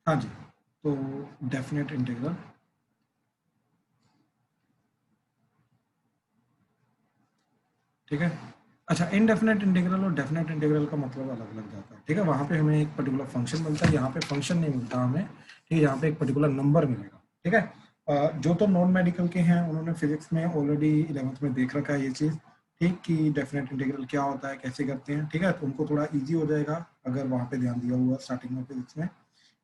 हाँ जी, तो definite integral, ठीक है। अच्छा, इनडेफिनेट इंटीग्रल और डेफिनेट इंटीग्रल का मतलब अलग अलग जाता है, ठीक है। वहाँ पे हमें एक पर्टिकुलर फंक्शन मिलता है, यहाँ पे फंक्शन नहीं मिलता हमें, ठीक है। यहाँ पे एक पर्टिकुलर नंबर मिलेगा, ठीक है। जो तो नॉन मेडिकल के हैं उन्होंने फिजिक्स में ऑलरेडी 11th में देख रखा है ये चीज़, ठीक, कि डेफिनेट इंटीग्रल क्या होता है, कैसे करते हैं, ठीक है। तो उनको थोड़ा ईजी हो जाएगा अगर वहाँ पे ध्यान दिया हुआ स्टार्टिंग में फिजिक्स में।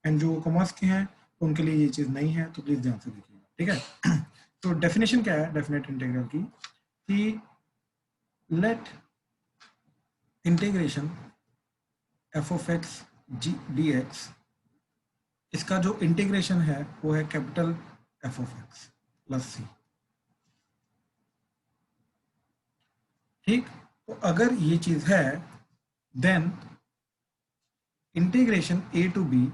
एंड जो कॉमर्स के हैं उनके लिए ये चीज़ नहीं है, तो प्लीज़ ध्यान से देखिएगा, ठीक है। तो डेफिनेशन क्या है डेफिनेट इंटीग्रल की, कि let integration f of x d x, इसका जो इंटीग्रेशन है वो है capital F of x plus C, ठीक। तो अगर ये चीज है then integration a to b,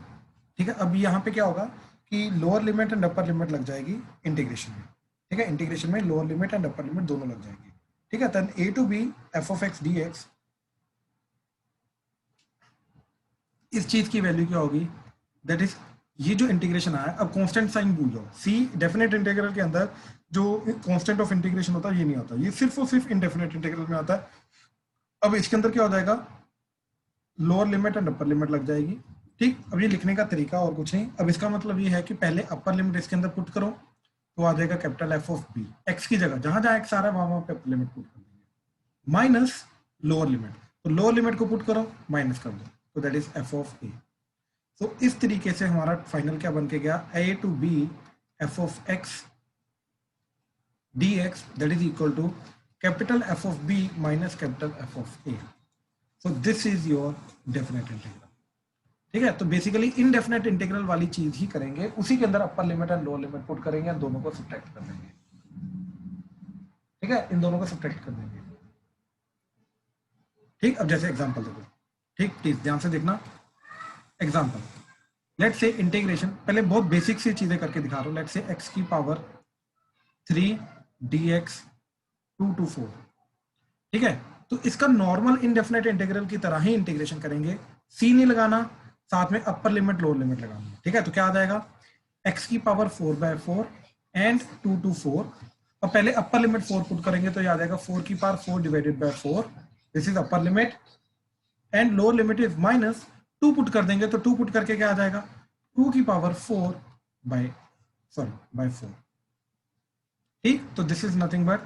ठीक है। अब यहाँ पे क्या होगा कि lower limit and upper limit लग जाएगी इंटीग्रेशन में, ठीक है। इंटीग्रेशन में lower limit and upper limit दोनों लग जाएगी, ठीक है। Then a to b f of x d x, इस चीज की वैल्यू क्या होगी, दैट इज ये जो इंटीग्रेशन आया, अब कांस्टेंट साइन भूल जाओ, सी डेफिनेट इंटीग्रल के अंदर जो कांस्टेंट ऑफ इंटीग्रेशन होता है ये नहीं आता, ये सिर्फ और सिर्फ इनडेफिनेट इंटीग्रल में आता है। अब इसके अंदर क्या हो जाएगा, lower limit and upper limit लग जाएगी, ठीक। अब ये लिखने का तरीका और कुछ नहीं, अब इसका मतलब ये है कि पहले अपर लिमिट इसके अंदर पुट करो तो आ जाएगा capital F of b, x की जगह जहां जहां एक्स आ रहा है वहां पे अपर लिमिट पुट कर देंगे, माइनस लोअर लिमिट, तो लोअर लिमिट को पुट करो माइनस कर दो, तो दैट इज एफ ऑफ ए। तो इस तरीके से हमारा फाइनल क्या बन के गया, a to b f of x d x that is equal to capital F of b minus capital F of a. So this is your definite integral, ठीक है। तो बेसिकली इनडेफिनेट इंटीग्रल वाली चीज ही करेंगे, उसी के अंदर upper limit and lower limit put करेंगे, दोनों को सब्ट्रैक्ट कर देंगे, ठीक है। इन दोनों को सब्ट्रैक्ट कर देंगे, ठीक। अब जैसे एग्जांपल देखो, ठीक, प्लीज ध्यान से देखना एग्जांपल। लेट से इंटीग्रेशन, पहले बहुत बेसिक सी चीजें करके दिखा रहा हूं। लेट से एक्स की पावर 3 dx 2 to 4, ठीक है। तो इसका नॉर्मल इनडेफिनेट इंटीग्रल की तरह ही इंटीग्रेशन करेंगे, सी नहीं लगाना, साथ में अपर लिमिट लोअर लिमिट लगानी, ठीक है। तो क्या आ जाएगा, एक्स की पावर 4/4 एंड 2 to 4। अब पहले अपर लिमिट 4 पुट करेंगे तो याद आ जाएगा 4 की power 4 divided by 4, this is upper limit, and lower limit is minus 2 put कर देंगे, तो 2 पुट करके क्या आ जाएगा, 2 की पावर 4 बाय 4, ठीक। तो दिस इज नथिंग बट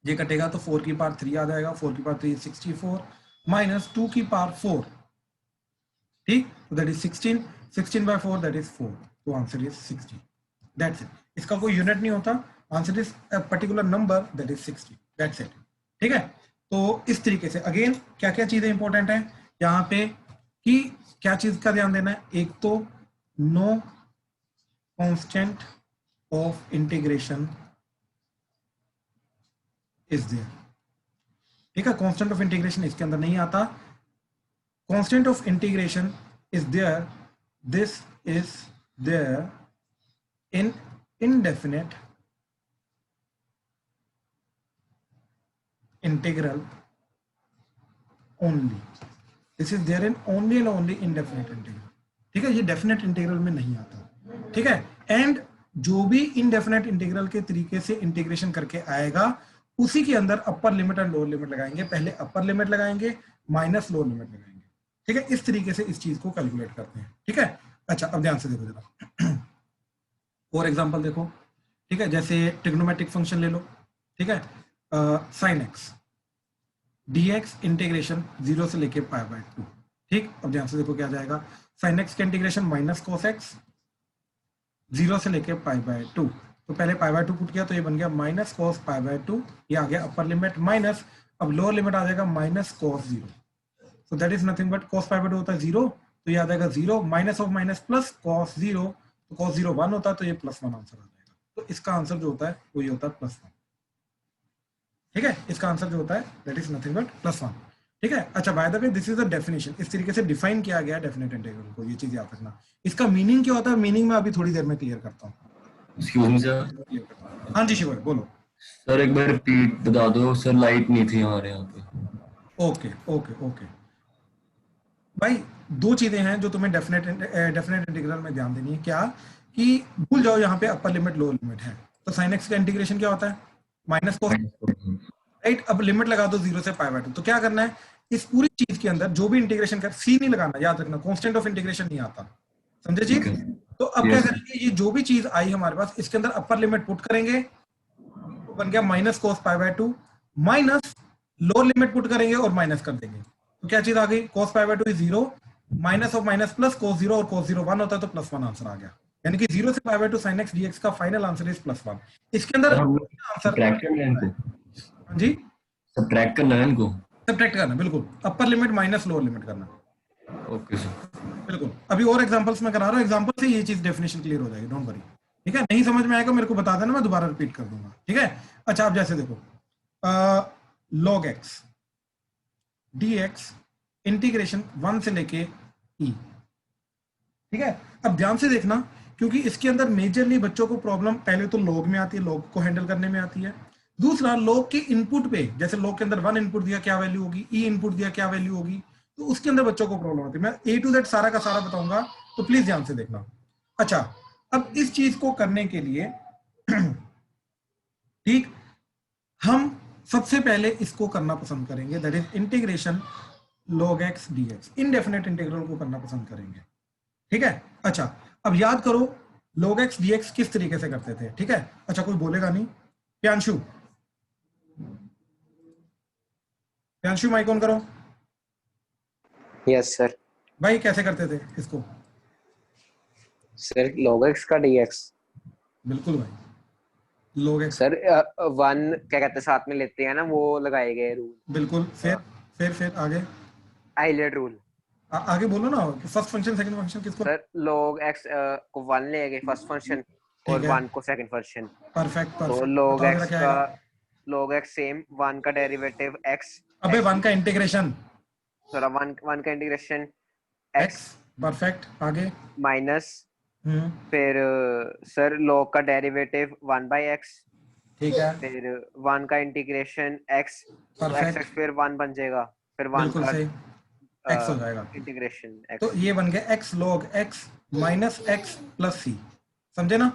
ये कटेगा तो 4 की पावर 3 आ जाएगा, 4 की पावर 3 64 माइनस 2 की पावर 4, ठीक। तो दैट इज 16, 16/4 दैट इज 4, तो आंसर इज 60, दैट्स इट। इसका कोई यूनिट नहीं होता, answer is a particular number that is 60, that's it, ठीक है। तो इस तरीके से अगेन क्या क्या चीजें इंपॉर्टेंट है यहाँ पे, कि क्या चीज का ध्यान देना है, एक तो no constant of integration is there, ठीक है। कांस्टेंट ऑफ इंटीग्रेशन इसके अंदर नहीं आता, constant of integration is there, this is there in indefinite integral only, this is there in only and only indefinite integral, ठीक है। ये डेफिनेट इंटीग्रल में नहीं आता, ठीक है। एंड जो भी इनडेफिनेट इंटीग्रल के तरीके से इंटीग्रेशन करके आएगा उसी के अंदर अपर लिमिट और लोअर लिमिट लगाएंगे, पहले अपर लिमिट लगाएंगे माइनस लोअर लिमिट लगाएंगे, ठीक है। इस तरीके से इस चीज को कैलकुलेट करते हैं, ठीक है। अच्छा, अब ध्यान से देखो जरा और एग्जांपल देखो, ठीक है। जैसे ट्रिग्नोमेट्रिक फंक्शन ले लो, ठीक है, sine x d x integration 0 से लेके π/2, ठीक। अब ध्यान से देखो क्या जाएगा, साइन एक्स का इंटीग्रेशन माइनस कॉस एक्स 0 से लेके π/2, तो पहले π/2 पुट किया तो ये बन गया माइनस कॉस π/2, ये आ गया अपर लिमिट माइनस, अब लोअर लिमिट आ जाएगा minus cos 0, so that is nothing but cos π/2 होता है 0, तो ये आ जाएगा 0 minus of minus plus cos 0, तो कॉस 0 1 होता है, तो ये +1 आंसर आ जाएगा। तो इसका आंसर जो होता है वो ये होता है +1, ठीक है। इसका आंसर जो होता है दैट इज नथिंग बट +1, ठीक है। अच्छा, by the way this is a definition, इस तरीके से डिफाइन किया गया है डेफिनेट इंटीग्रल को, ये चीज याद रखना। इसका मीनिंग क्या होता है, मीनिंग में अभी थोड़ी देर में क्लियर करता हूँ। Excuse me sir. हाँ जी शिवर, बोलो सर, एक बार रिपीट बता दो सर, लाइट नहीं थी हमारे यहाँ पे। ओके ओके ओके, भाई दो चीजें हैं जो तुम्हें डेफिनेट इंटीग्रल में ध्यान देनी है। क्या कि भूल जाओ यहाँ पे अपर लिमिट लोअर लिमिट है, तो साइन एक्स का इंटीग्रेशन क्या होता है, माइनस कोस, राइट। अब लिमिट लगा दो 0 से पाई बाय 2, तो क्या करना है, इस पूरी चीज के अंदर जो भी इंटीग्रेशन कर, सी नहीं लगाना, याद रखना, कांस्टेंट ऑफ इंटीग्रेशन नहीं आता, समझे ठीक चीज। है। तो अब क्या यस करेंगे, ये जो भी चीज आई हमारे पास इसके अंदर अपर लिमिट पुट करेंगे, तो बन गया minus cos pi by 2, minus lower limit put करेंगे और माइनस कर देंगे, तो क्या चीज आ गई, cos pi by 2 is 0, minus of minus plus cos 0, और कोस 0 1 होता है तो प्लस 1 आंसर आ गया। यानी कि 0 से पाई बाय 2 sin x dx का फाइनल आंसर इज प्लस 1। इसके अंदर सर, हम लोग आंसर, सब्ट्रैक्ट करना है इनको, हाँ जी, सब्ट्रैक्ट करना है इनको। सब्ट्रैक्ट करना, बिल्कुल, अपर लिमिट माइनस लोअर लिमिट करना, ओके सर। बिल्कुल। अभी और एग्जांपल्स में करा रहा हूँ, एग्जांपल से ये चीज डेफिनेशन क्लियर हो जाएगी, डोंट वरी, ठीक है। नहीं समझ में आएगा मेरे को बता देना, मैं दोबारा रिपीट कर दूंगा, ठीक है। अच्छा, आप जैसे देखो, log x dx इंटीग्रेशन 1 से लेके e, ठीक है। अब ध्यान से देखना, क्योंकि इसके अंदर मेजरली बच्चों को प्रॉब्लम पहले तो लॉग में आती है, लॉग को हैंडल करने में आती है। दूसरा, लॉग के इनपुट पे, जैसे लॉग के अंदर 1 इनपुट दिया क्या वैल्यू होगी, ई इनपुट दिया क्या वैल्यू होगी, तो उसके अंदर बच्चों को प्रॉब्लम आती है। मैं ए टू जेड सारा का सारा बताऊंगा, तो प्लीज ध्यान से देखना। अच्छा, अब इस चीज को करने के लिए ठीक, हम सबसे पहले इसको करना पसंद करेंगे, that is integration log x dx, indefinite integral को करना पसंद करेंगे, ठीक है। अच्छा, अब याद करो log x dx किस तरीके से करते थे, ठीक है। अच्छा, कोई बोलेगा नहीं, प्यांशु, प्यांशु माइक ऑन करो। Yes sir. भाई कैसे करते थे इसको, सर log x का dx। बिल्कुल भाई, log x, सर वन क्या कहते हैं साथ में लेते हैं ना, वो लगाए गए रूल, बिल्कुल। फिर आगे, आइलैंड रूल। आगे बोलो ना, फर्स्ट फंक्शन सेकंड फंक्शन किसको, सर log x को वन ले गए फर्स्ट फंक्शन और ठीक है, वन को सेकंड फंक्शन। परफेक्ट तो परफेक्ट, log बताओ जरा x क्या का आएगा। log x सेम वन का डेरिवेटिव x, अबे 1 का इंटीग्रेशन सर वन का इंटीग्रेशन x, x परफेक्ट, आगे, माइनस फिर सर log का डेरिवेटिव 1/x, ठीक है, फिर वन का इंटीग्रेशन x, तो परफेक्ट, x फिर वन बन जाएगा, फिर वन बिल्कुल का सही, x हो जाएगा। इंटीग्रेशन तो x। ये बन गया x log x minus x plus c, समझे ना।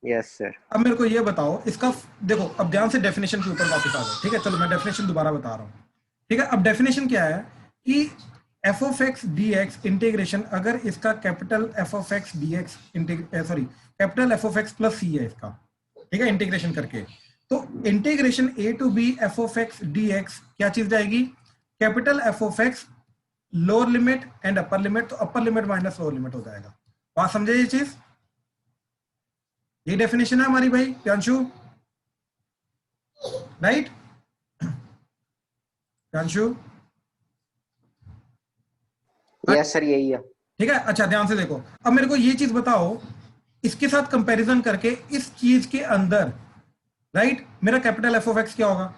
Yes sir. अब मेरे को ये बताओ इसका, देखो अब ध्यान से डेफिनेशन के ऊपर वापस आ जाओ, ठीक है। चलो मैं डेफिनेशन दोबारा बता रहा हूँ, ठीक है। अब डेफिनेशन क्या है कि f of x d x integration, अगर इसका capital F of x d x, sorry capital F of x plus C है इसका, ठीक है, इंटीग्रेशन करके, तो integration a to b f of x d x क्या चीज जाएगी, capital F of x lower limit and upper limit, तो upper limit minus lower limit हो जाएगा। बात समझे ये चीज, ये डेफिनेशन है हमारी भाई Pyanshu, right Pyanshu, yes sir, यही है। ठीक है। अच्छा, ध्यान से देखो, अब मेरे को ये चीज बताओ, इसके साथ कंपैरिजन करके इस चीज के अंदर, राइट, मेरा कैपिटल एफ ऑफ एक्स क्या होगा,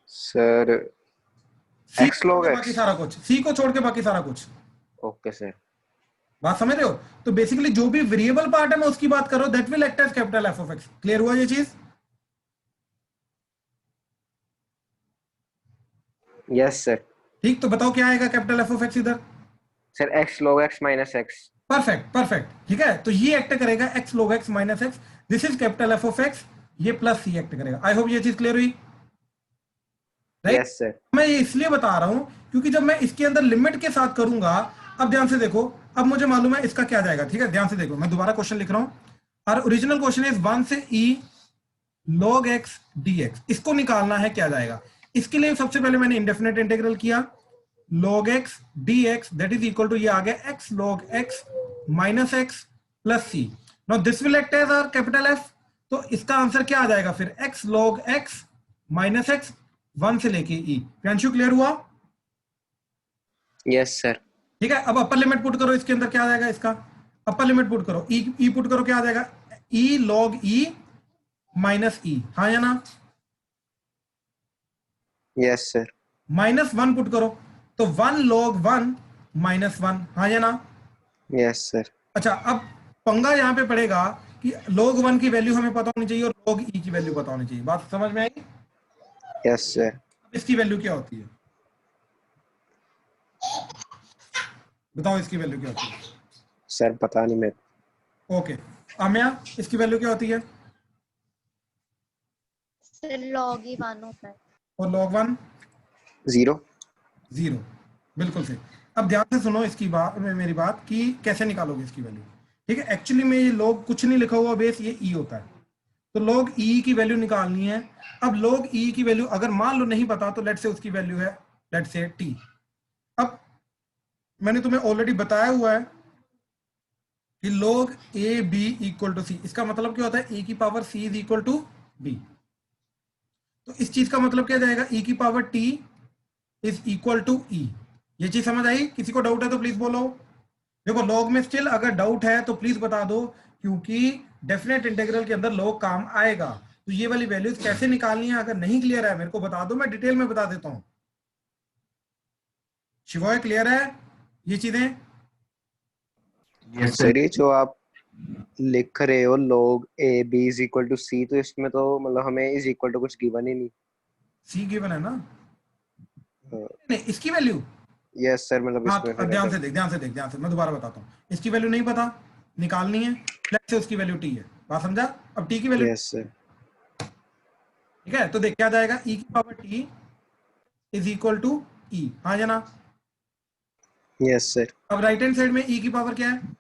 सर x log बाकी x। सारा कुछ, सी को छोड़ के बाकी सारा कुछ, ओके सर। बात समझ रहे हो। तो बेसिकली जो भी वेरिएबल पार्ट है मैं उसकी बात कर रहा हूं, that will act as capital F of x. Clear हुआ ये चीज, यस सर। ठीक। तो बताओ क्या आएगा कैपिटल एफ ऑफ एक्स इधर, sir x log x minus x। Perfect perfect, ठीक है। तो ये एक्ट करेगा x log x minus x, this is capital F of x, ये प्लस सी एक्ट करेगा। आई होप ये चीज क्लियर हुई, राइट। Yes sir. मैं ये इसलिए बता रहा हूं क्योंकि जब मैं इसके अंदर लिमिट के साथ करूंगा, अब ध्यान से देखो, अब मुझे मालूम है इसका क्या जाएगा, ठीक है। ध्यान से देखो, मैं दोबारा क्वेश्चन लिख रहा हूं, और ओरिजिनल क्वेश्चन इज 1 से e log x dx, इसको निकालना है क्या जाएगा। इसके लिए सबसे पहले मैंने इंडेफिनेट इंटीग्रल किया, log x dx that is equal to, ये आ गया x log x minus x plus c। Now this will act as our capital F, तो इसका आंसर क्या आ जाएगा फिर, x log x minus x 1 से लेके e। प्यांशु क्लियर हुआ, यस सर। ठीक है। अब अपर लिमिट पुट करो, इसके अंदर क्या आ जाएगा, इसका अपर लिमिट पुट करो, ई पुट करो, क्या आ जाएगा, ई लॉग ई माइनस ई, हाँ या ना, यस सर। माइनस 1 पुट करो, तो 1 log 1 माइनस 1, हाँ या ना। Yes sir. अच्छा, अब पंगा यहाँ पे पड़ेगा कि log 1 की वैल्यू हमें पता होनी चाहिए और log e की वैल्यू पता होनी चाहिए। बात समझ में आई, यस सर। इसकी वैल्यू क्या होती है, बताओ इसकी वैल्यू क्या होती है? सर पता नहीं मेरे ओके आम्या, इसकी वैल्यू क्या होती है? सर log ही 1 होता है। और log 1 0 0, बिल्कुल सही। अब ध्यान से सुनो इसकी बात, मेरी बात कि कैसे निकालोगे इसकी वैल्यू। ठीक है, एक्चुअली में ये log कुछ नहीं लिखा हुआ बेस, ये e होता है, तो log e की वैल्यू निकालनी है। अब log e की वैल्यू अगर मान लो नहीं पता तो लेट से उसकी वैल्यू है लेट से t। अब मैंने तुम्हें ऑलरेडी बताया हुआ है कि log a b equal to c, इसका मतलब क्या होता है, e की power c is equal to b। तो इस चीज का मतलब क्या जाएगा, e की power t is equal to e। ये चीज समझ आई? किसी को डाउट है तो प्लीज बोलो। देखो log में स्टिल अगर डाउट है तो प्लीज बता दो, क्योंकि डेफिनेट इंटीग्रल के अंदर log काम आएगा। तो ये वाली वैल्यूज कैसे निकालनी है, अगर नहीं क्लियर है मेरे को बता दो, मैं डिटेल में बता देता हूं। शिवोय क्लियर है ये चीजें? Yes sir. सर ये जो आप लिख रहे हो log a b is equal to c, तो इसमें तो मतलब हमें is equal to कुछ गिवन ही नहीं। सी गिवन है ना? हाँ। नहीं इसकी वैल्यू, यस सर, मतलब हाँ इसमें तो फिर ध्यान अगर से देख, ध्यान से देख, ध्यान से मैं दोबारा बताता हूँ। इसकी वैल्यू नहीं पता, निकालनी है, लेट्स से उसकी वैल्यू टी है, बात समझा? अब टी की वैल्यू, यस सर ठीक है, तो देख क्या जाएगा, e की power t is equal to e, हाँ जाना। यस सर अब राइट हैंड साइड में e की पावर क्या है,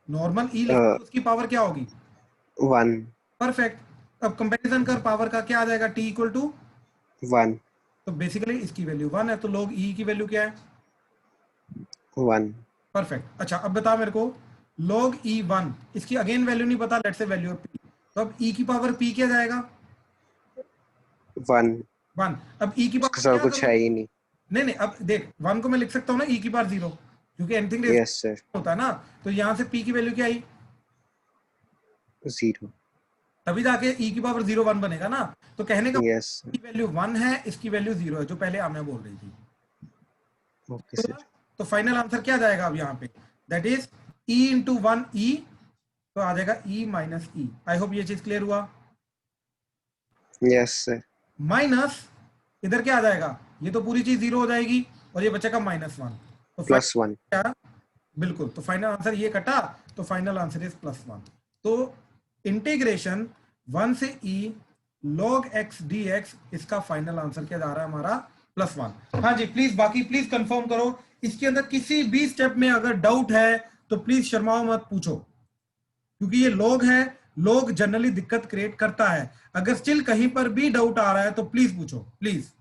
नॉर्मल e लिखो तो उसकी पावर क्या होगी, 1 परफेक्ट। अब कंपैरिजन कर पावर का, क्या आ जाएगा, t इक्वल टू 1 तो बेसिकली इसकी वैल्यू 1 है, तो log e की वैल्यू क्या है, 1 परफेक्ट। अच्छा अब बता मेरे को, log e 1, इसकी अगेन वैल्यू नहीं पता, let's say value of p, तो अब e की पावर p क्या जाएगा, 1 1। अब e की इसके पावर साथ क्या कुछ करूं, है ही नहीं। नहीं अब देख 1 को मैं लिख सकता हूँ ना e की पावर 0, क्योंकि एनीथिंग यस सर होता है ना, तो यहाँ से p की वैल्यू क्या आई, 0 तभी जाके e की पावर 0 1 बनेगा ना। तो कहने का यस की वैल्यू 1 है, इसकी वैल्यू 0 है, जो पहले आम्या बोल रही थी। ओके सर तो फाइनल आंसर क्या जाएगा अब यहाँ पे, that is e into 1 e, तो आ जाएगा e minus e। I hope ये चीज क्लियर हुआ। यस सर माइनस इधर क्या आ जाएगा, ये तो पूरी चीज 0 हो जाएगी और ये बचेगा -1, तो +1 क्या, बिल्कुल, तो फाइनल आंसर ये कटा, तो फाइनल आंसर इज +1। तो इंटीग्रेशन 1 से e log x dx, इसका फाइनल आंसर क्या जा रहा है हमारा, +1। हाँ जी प्लीज, बाकी प्लीज कंफर्म करो, इसके अंदर किसी भी स्टेप में अगर डाउट है तो प्लीज शर्माओ मत, पूछो, क्योंकि ये log है, log जनरली दिक्कत क्रिएट करता है। अगर स्टिल कहीं पर भी डाउट आ रहा है तो प्लीज पूछो, प्लीज।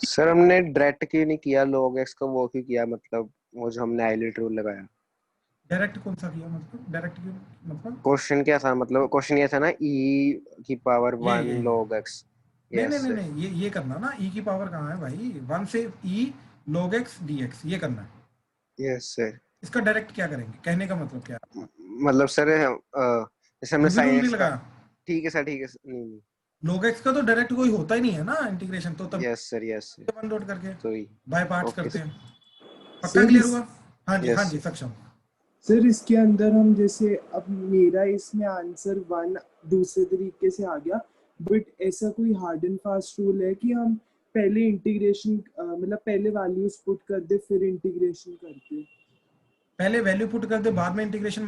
सर हमने डायरेक्ट क्यों नहीं किया log x का, वो क्यों किया, मतलब वो जो हमने हाईलाइट रूल लगाया। डायरेक्ट कौन सा किया, मतलब डायरेक्ट क्यों, मतलब क्वेश्चन क्या था, मतलब क्वेश्चन ये था ना e की पावर 1 ये log x। नहीं यस नहीं नहीं सर नहीं, ये करना ना, e की पावर कहाँ है भाई, 1 से e log x dx, ये करना है। यस सर इसका डायरेक्ट क्या करेंगे, कहने का मतलब क्या है, मतलब सर जैसे हमने वो भी रूल sin नहीं x का, लगाया। ठीक है सर, ठीक है नहीं नहीं log x का तो डायरेक्ट कोई होता ही नहीं है ना इंटीग्रेशन, तो तब यस सर वन डॉट करके तो ही बाय पार्ट्स ओके करते सर हैं। पक्का सर क्लियर इस हुआ? हाँ जी यस सक्षम। सर इसके अंदर हम जैसे अब मेरा इसमें आंसर 1 दूसरे तरीके से आ गया, बट ऐसा कोई हार्ड एंड फास्ट रूल है कि हम पहले इंटीग्रेशन मतलब पहले वैल्यूज पुट कर दे फिर इंटीग्रेशन करते, पहले वैल्यू पुट कर दे बाद में इंटीग्रेशन,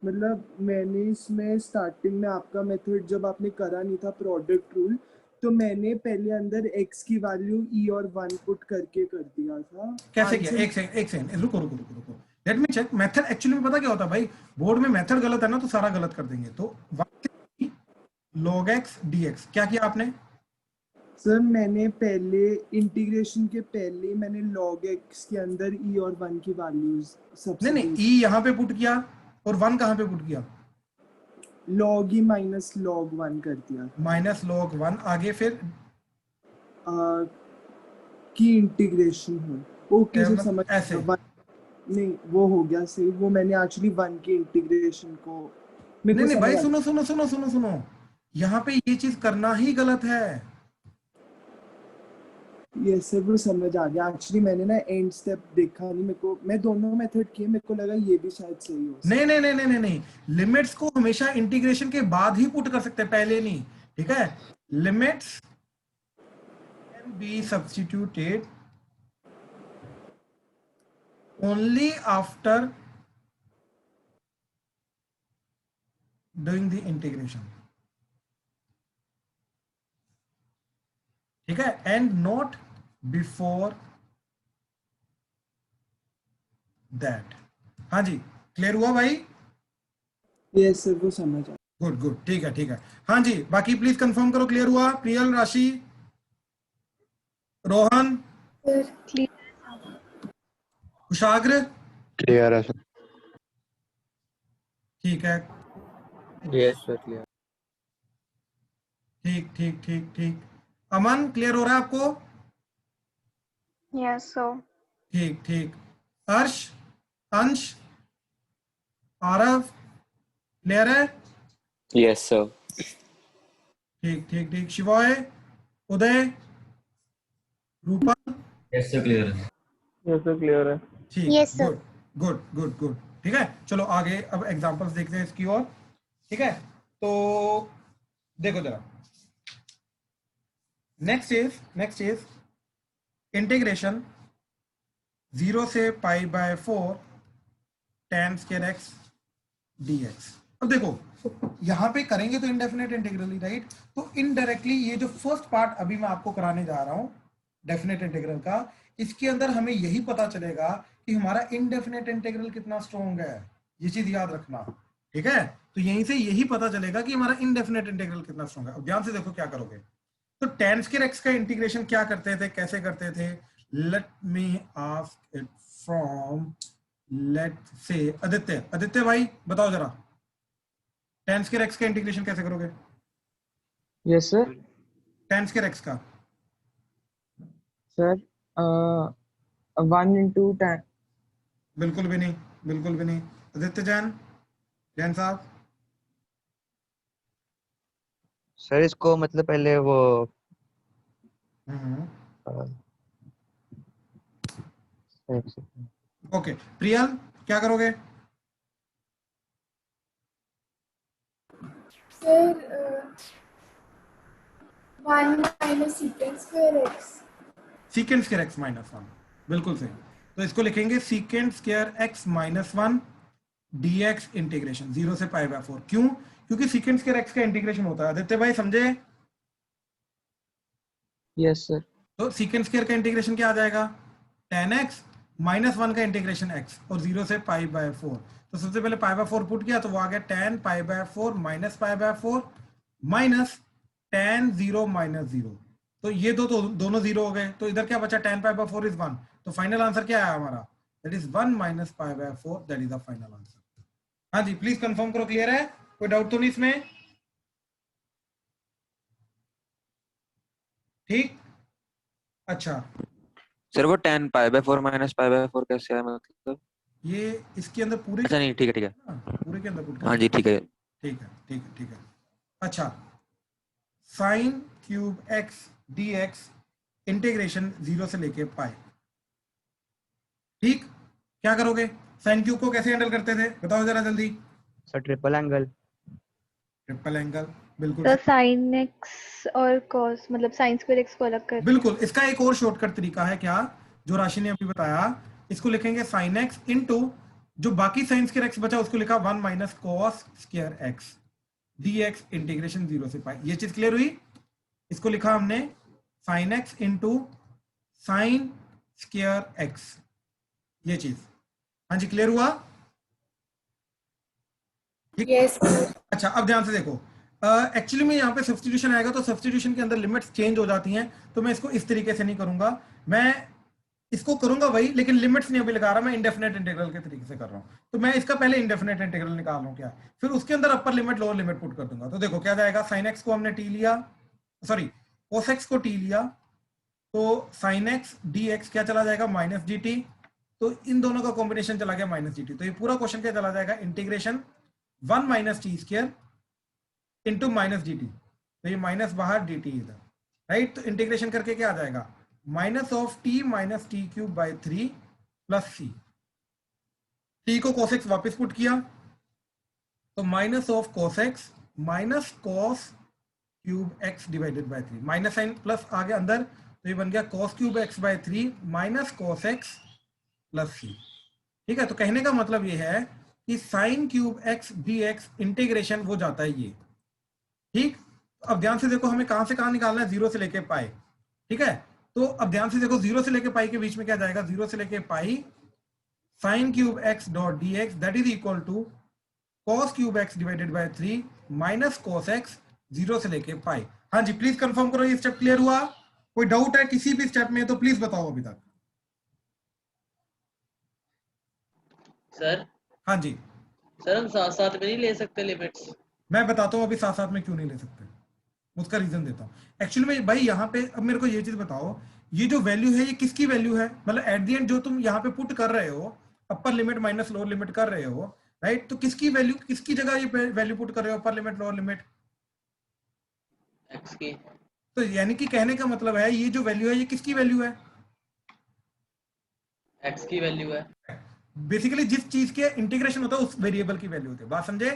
मतलब मैंने इसमें स्टार्टिंग में आपका मेथड जब आपने करा नहीं था प्रोडक्ट रूल, तो मैंने पहले अंदर x की वैल्यू e और 1 पुट करके कर दिया था। कैसे किया, एक सेकंड रुको रुको रुको रुको, let me check method. Actually में पता क्या होता है भाई, बोर्ड में मेथड गलत है ना तो सारा गलत कर देंगे। तो log x dx क्या किया आपने, सर मैंने पहले इंटीग्रेशन के पहले मैंने log x के अंदर e और 1 की वैल्यूज नहीं सब्स्टिट्यूट e यहाँ पे पुट किया और 1 कहाँ पे पुट किया, log e माइनस log 1 कर दिया माइनस log 1, आगे फिर की इंटीग्रेशन हो। ओके सर समझ ऐसे गया, नहीं वो हो गया सही, वो मैंने एक्चुअली 1 की इंटीग्रेशन को मेरे को नहीं समझ भाई आ सुनो सुनो सुनो सुनो सुनो, यहाँ पे ये चीज करना ही गलत है। ये सर वो समझ आ गया, एक्चुअली मैंने ना एंड स्टेप देखा नहीं, मेरे को मैं दोनों मेथड किए, मेरे को लगा ये भी शायद सही हो। नहीं नहीं नहीं नहीं नहीं नहीं, लिमिट्स को हमेशा इंटीग्रेशन के बाद ही पुट कर सकते हैं, पहले नहीं, ठीक है। limits can be substituted only after doing the integration. ठीक है, and not before that. हाँ जी, क्लियर हुआ भाई? यस सर, वो समझ आ। गुड गुड, ठीक है ठीक है। हाँ जी, बाकी प्लीज कंफर्म करो क्लियर हुआ? प्रियल, राशि, रोहन, कुशाग्र, क्लियर है सर। ठीक है, यस सर क्लियर। ठीक ठीक ठीक ठीक। अमन, क्लियर हो रहा है आपको? Yes sir. ठीक ठीक। हर्ष, अंश, आरव, क्लियर है? Yes sir. ठीक ठीक ठीक। शिवाय, उदय, रूपल, यस सर क्लियर है। यस सर क्लियर है। ठीक, Yes, sir. Good good good good, ठीक है। चलो आगे अब एग्जांपल्स देखते हैं इसकी और, ठीक है। तो देखो जरा, नेक्स्ट इज इंटीग्रेशन 0 से pi by 4 tan square x dx। अब देखो यहां पे करेंगे तो इंडेफिनेट इंटीग्रल ही, राइट? तो इनडायरेक्टली ये जो फर्स्ट पार्ट अभी मैं आपको कराने जा रहा हूं डेफिनेट इंटीग्रल का, इसके अंदर हमें यही पता चलेगा कि हमारा इनडेफिनेट इंटीग्रल कितना स्ट्रॉन्ग है। ये चीज याद रखना, ठीक है? तो यहीं से यही पता चलेगा कि हमारा इनडेफिनेट इंटीग्रल कितना स्ट्रॉन्ग है। अब ध्यान से देखो क्या करोगे। तो tan स्क्वायर x का इंटीग्रेशन क्या करते थे, कैसे करते थे? Let me ask it from, let say Aditya भाई बताओ जरा, tan स्क्वायर x का इंटीग्रेशन कैसे करोगे? Yes sir. tan square x का सर 1 into tan। बिल्कुल भी नहीं, बिल्कुल भी नहीं। आदित्य जैन साहब, सर इसको मतलब पहले वो ओके। प्रियल क्या करोगे? Sir, 1 minus secant square x. Secant square x minus 1, बिल्कुल सही। तो इसको लिखेंगे secant square x minus 1 dx integration 0 से पाई बाय 4। क्यों? क्योंकि सीकेंट स्क्वायर x का इंटीग्रेशन होता है। आदित्य भाई समझे? Yes sir. तो सीकेंट स्क्वायर का इंटीग्रेशन क्या आ जाएगा? tan x माइनस 1 का इंटीग्रेशन x और 0 से पाई बाय 4। तो सबसे पहले पाई बाय 4 पुट किया तो वो आ गया tan pi by 4 minus pi by 4 minus tan 0 minus 0। तो ये तो दोनों जीरो हो गए, तो इधर क्या बचा? tan pi by 4 is 1। तो फाइनल आंसर क्या आया हमारा? That is 1 minus pi by 4, that is the final answer. हाँ जी, प्लीज कंफर्म करो क्लियर है? कोई डाउट तो नहीं इसमें? ठीक, अच्छा। सर वो 10 pi by 4 minus pi by 4 कैसे आया, मतलब? ये इसके अंदर पूरे, अच्छा नहीं, ठीक है ठीक है। पूरे के अंदर पुट हाँ जी ठीक है। ठीक है ठीक है ठीक है। अच्छा, sine cube x dx integration 0 से लेके पाई। ठीक, क्या करोगे? साइन क्यूब को कैसे हैंडल करते थे बताओ जरा जल्दी। Sir triple angle. Triple angle, बिल्कुल तो साइन एक्स और कॉस, मतलब साइन स्क्वायर एक्स को अलग कर। बिल्कुल। इसका एक और शॉर्टकट तरीका है क्या, जो राशि ने अभी बताया। इसको लिखेंगे साइन एक्स इनटू जो बाकी साइन स्क्वायर एक्स बचा उसको लिखा 1 minus cos square x dx integration 0 से पाई। ये चीज क्लियर हुई? इसको लिखा हमने sine x into sine square x, ये चीज। हाँ जी, क्लियर हुआ? Yes, sir. अच्छा, अब ध्यान से देखो। एक्चुअली में यहाँ पे सब्स्टिट्यूशन आएगा तो सब्स्टिट्यूशन के अंदर लिमिट्स चेंज हो जाती हैं, तो मैं इसको इस तरीके से नहीं करूंगा। मैं इसको करूंगा वही, लेकिन लिमिट्स नहीं अभी लगा रहा, मैं इंडेफिनेट इंटीग्रल के तरीके से कर रहा हूँ। तो मैं इसका पहले इंडेफिनेट इंटीग्रल निकाल रहा हूँ क्या, फिर उसके अंदर अपर लिमिट लोअर लिमिट पुट कर दूंगा। तो देखो क्या जाएगा, साइन एक्स को हमने टी लिया, सॉरी कोस एक्स को टी लिया, तो साइन एक्स डी एक्स क्या चला जाएगा, माइनस डी टी। तो इन दोनों का कॉम्बिनेशन चला गया माइनस डी टी। तो ये पूरा क्वेश्चन क्या चला जाएगा, integration 1 minus t square into minus d t. तो ये माइनस बाहर डी टी इधर, राइट? तो इंटीग्रेशन करके क्या आ जाएगा, minus of t minus t cube by 3 plus C. T को cos x वापस पुट किया तो minus of cos x minus cos cube x divided by 3, minus sine plus आ गया अंदर, तो ये बन गया cos cube x bye 3 minus cos x plus C. ठीक है, तो कहने का मतलब ये है कि sign cube x d x integration वो जाता है ये। ठीक, अब ध्यान से देखो हमें कहां से कहां निकालना है, 0 से लेके पाई। ठीक है, तो अब ध्यान से देखो 0 से लेके पाई के बीच में क्या जाएगा, 0 से लेके pi sine cube x dot d x that is equal to cos cube x divided by 3 minus cos x 0 से लेके पाई। हाँ जी, प्लीज कंफर्म करो ये स्टेप क्लियर हुआ? कोई डाउट है किसी भी स्टेप में तो प्लीज बताओ अभी तक। सर हाँ जी, सर हम साथ साथ में नहीं ले सकते लिमिट्स? मैं बताता हूँ अभी साथ साथ में क्यों नहीं ले सकते, उसका रीजन देता हूँ। एक्चुअली में भाई यहाँ पे अब मेरे को ये चीज बताओ, ये जो वैल्यू है ये किसकी वैल्यू है, मतलब एट द एंड जो तुम यहाँ पे पुट कर रहे हो, अपर लिमिट माइनस लोअर लिमिट कर रहे हो, राइट? तो किसकी वैल्यू, किसकी जगह ये वैल्यू पुट कर रहे हो, अपर लिमिट लोअर लिमिट? एक्स की। तो यानी कि कहने का मतलब है ये जो वैल्यू है ये किसकी वैल्यू है? एक्स की वैल्यू है। बेसिकली जिस चीज के इंटीग्रेशन होता है उस वेरिएबल की वैल्यू होती है, बात समझे?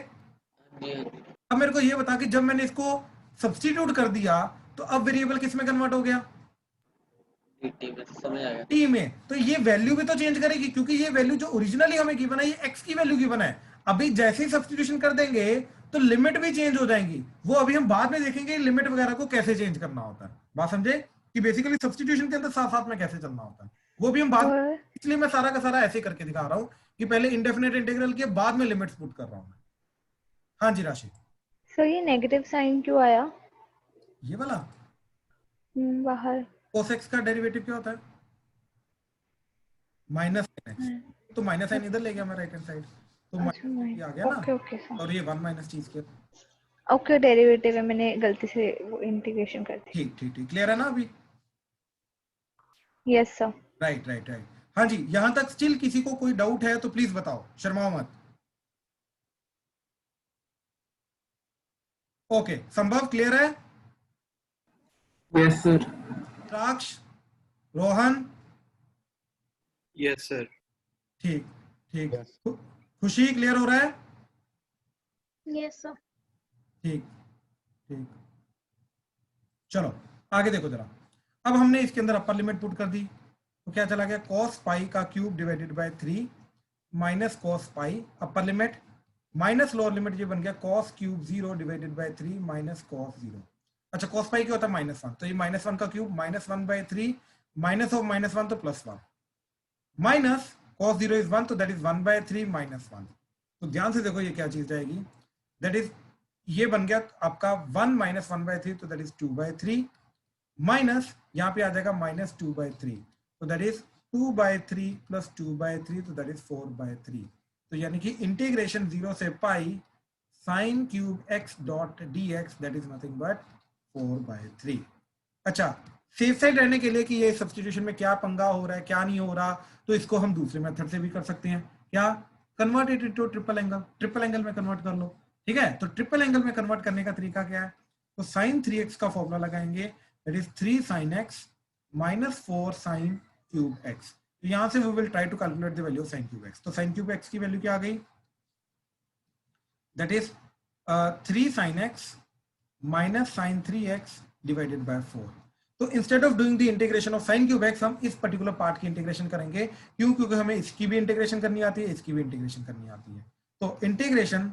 जी हाँ जी। अब मेरे को ये बता कि जब मैंने इसको सब्स्टिट्यूट कर दिया तो अब वेरिएबल किस में कन्वर्ट हो गया? टी में, समझ आ गया। टी में। तो ये वैल्यू भी तो चेंज करेगी क्योंकि ये वैल्यू जो ओरिजिनली हमें गिवन है ये एक्स की वैल्यू गिवन है। अभी जैसे ही सब्स्टिट्यूशन कर देंगे तो लिमिट भी चेंज हो जाएंगी, वो अभी हम बाद में देखेंगे लिमिट वगैरह को कैसे चेंज करना होता है। बात समझे कि बेसिकली सब्स्टिट्यूशन के अंदर साथ साथ में कैसे चलना होता है, वो भी हम बाद, इसलिए मैं सारा का सारा ऐसे करके दिखा रहा हूँ कि पहले इंडेफिनेट इंटीग्रल के बाद में लिमिट्स पुट कर रहा हूँ। हाँ जी राशि। सर ये नेगेटिव साइन क्यों आया ये वाला बाहर? cos x का डेरिवेटिव क्या होता है? माइनस x, तो माइनस साइन इधर ले गया मैं राइट हैंड साइड, तो माइनस आ गया ना। ओके ओके सर, और ये 1 माइनस चीज के, ओके डेरिवेटिव है, मैंने गलती से वो इंटीग्रेशन कर दी। ठीक ठीक ठीक, क्लियर है ना अभी? Yes sir. Right right right. हाँ जी, यहां तक स्टिल किसी को कोई डाउट है तो प्लीज बताओ, शर्माओ मत। ओके, संभव क्लियर है? Yes sir. साक्ष, रोहन, यस सर। ठीक ठीक, खुशी क्लियर हो रहा है? Yes sir. ठीक ठीक, चलो आगे देखो जरा। अब हमने इसके अंदर अपर लिमिट पुट कर दी तो क्या चला गया, cos पाई का cube divided by 3 minus cos pi, upper limit, minus lower limit ये बन गया cos cube 0 divided by 3 minus cos 0। अच्छा, cos पाई क्या होता है? -1, तो ये -1 का क्यूब माइनस 1/3 माइनस ऑफ -1 तो +1 माइनस cos 0 इज 1 तो दैट इज 1/3 -1। तो ध्यान से देखो ये क्या चीज जाएगी, दैट इज ये बन गया आपका 1 माइनस 1/3 तो दैट इज 2/3 माइनस यहाँ पे आ जाएगा -2/3 तो दैट इज 2/3 प्लस 2/3 तो दैट इज 4/3। तो यानी कि इंटीग्रेशन 0 से पाई sine cube x dot d x that is nothing but 4/3। अच्छा, सेफ साइड रहने के लिए कि ये सब्स्टिट्यूशन में क्या पंगा हो रहा है क्या नहीं हो रहा, तो इसको हम दूसरे मेथड से भी कर सकते हैं। क्या? Convert it into triple angle, triple angle में कन्वर्ट कर लो। ठीक है, तो ट्रिपल एंगल में कन्वर्ट करने का तरीका क्या है? तो साइन 3x का फॉर्मूला लगाएंगे, that is 3 sin x minus 4 sin cube x। तो यहां से we will try to calculate the value of sin cube x। तो sin क्यूब x की वैल्यू क्या आ गई? That is 3 sin x minus sin 3x divided by 4। तो instead of doing the integration of sin cube x हम इस particular part की integration करेंगे। क्यों? क्योंकि हमें इसकी भी इंटीग्रेशन करनी आती है, इसकी भी इंटीग्रेशन करनी आती है। तो integration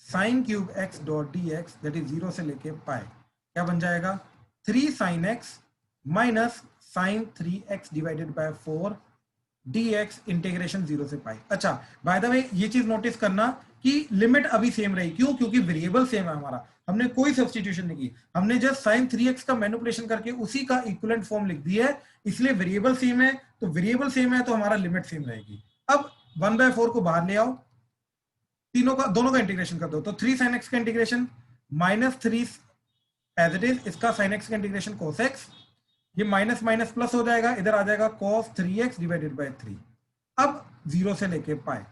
sin cube x dot d x that is 0 से लेके पाई क्या बन जाएगा, 3 sin x minus sin 3x divided by 4 dx integration 0 से पाई। अच्छा, बाय द वे ये चीज नोटिस करना कि लिमिट अभी सेम रही। क्यों? क्योंकि वेरिएबल सेम है हमारा, हमने कोई सब्स्टिट्यूशन नहीं की, हमने जस्ट sin 3x का मैनिपुलेशन करके उसी का इक्विवेलेंट फॉर्म लिख दी है, इसलिए वेरिएबल सेम है। तो वेरिएबल सेम है तो हमारा लिमिट सेम रहेगी। अब 1/4 को बाहर ले आओ, तीनों का दोनों का इंटीग्रेशन कर दो, तो 3 sin x का integration minus 3 as it is, इसका sin x का इंटीग्रेशन cos x, ये माइनस माइनस प्लस हो जाएगा, इधर आ जाएगा cos 3x डिवाइडेड बाय 3। अब 0 से लेके पाए,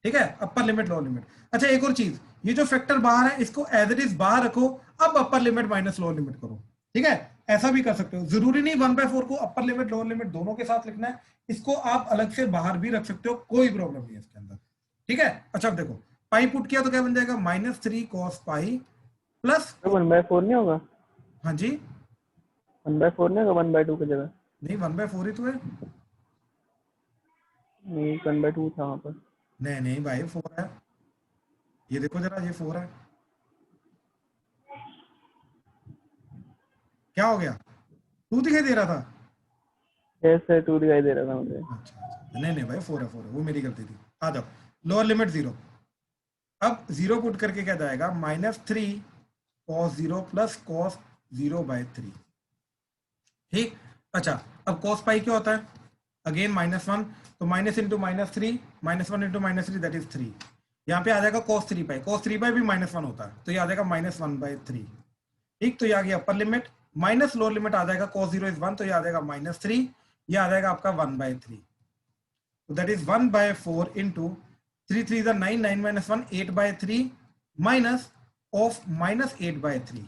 ठीक है, अपर लिमिट लोअर लिमिट। अच्छा, एक और चीज, ये जो फैक्टर बाहर है इसको एज इट इज बाहर रखो, अब अपर लिमिट माइनस लोअर लिमिट करो। ठीक है, ऐसा भी कर सकते हो, जरूरी नहीं 1/4 को अपर लिमिट लोअर लिमिट दोनों के साथ लिखना है, इसको आप अलग से बाहर भी रख सकते हो, कोई प्रॉब्लम नहीं है इसके अंदर। ठीक है, अच्छा अब देखो पाई पुट किया तो क्या बन जाएगा, -3 cos पाई प्लस 1/4 नहीं होगा? हाँ जी 1/4 नहीं होगा 1/2 की जगह? नहीं 1/4 ही तो है। नहीं 1/2 था वहाँ पर। नहीं नहीं भाई 4 है, ये देखो जरा ये 4 है। क्या हो गया 2 दिखाई दे रहा था? जैसे 2 दिखाई दे रहा था मुझे। अच्छा नहीं नहीं भाई 4 है 4 है, वो मेरी गलती थी। आ जाओ लोअर लिमिट 0। अब 0 पुट करके क्या जाएगा -3 cos 0 प्लस cos 0/3। ठीक। अच्छा अब cos पाई क्या होता है? अगेन -1, तो minus into -3, -1 into -3 that is 3। यहाँ पे आ जाएगा cos 3 पाई, cos 3 पाई भी -1 होता है, तो ये आ जाएगा -1/3। ठीक, तो ये आ गया upper limit, minus lower limit आ जाएगा cos 0 इज 1, तो ये आ जाएगा -3, ये आ जाएगा आपका 1/3। तो that is 1/4 into 3 3 is 9, 9 minus 1 8/3 minus of -8/3,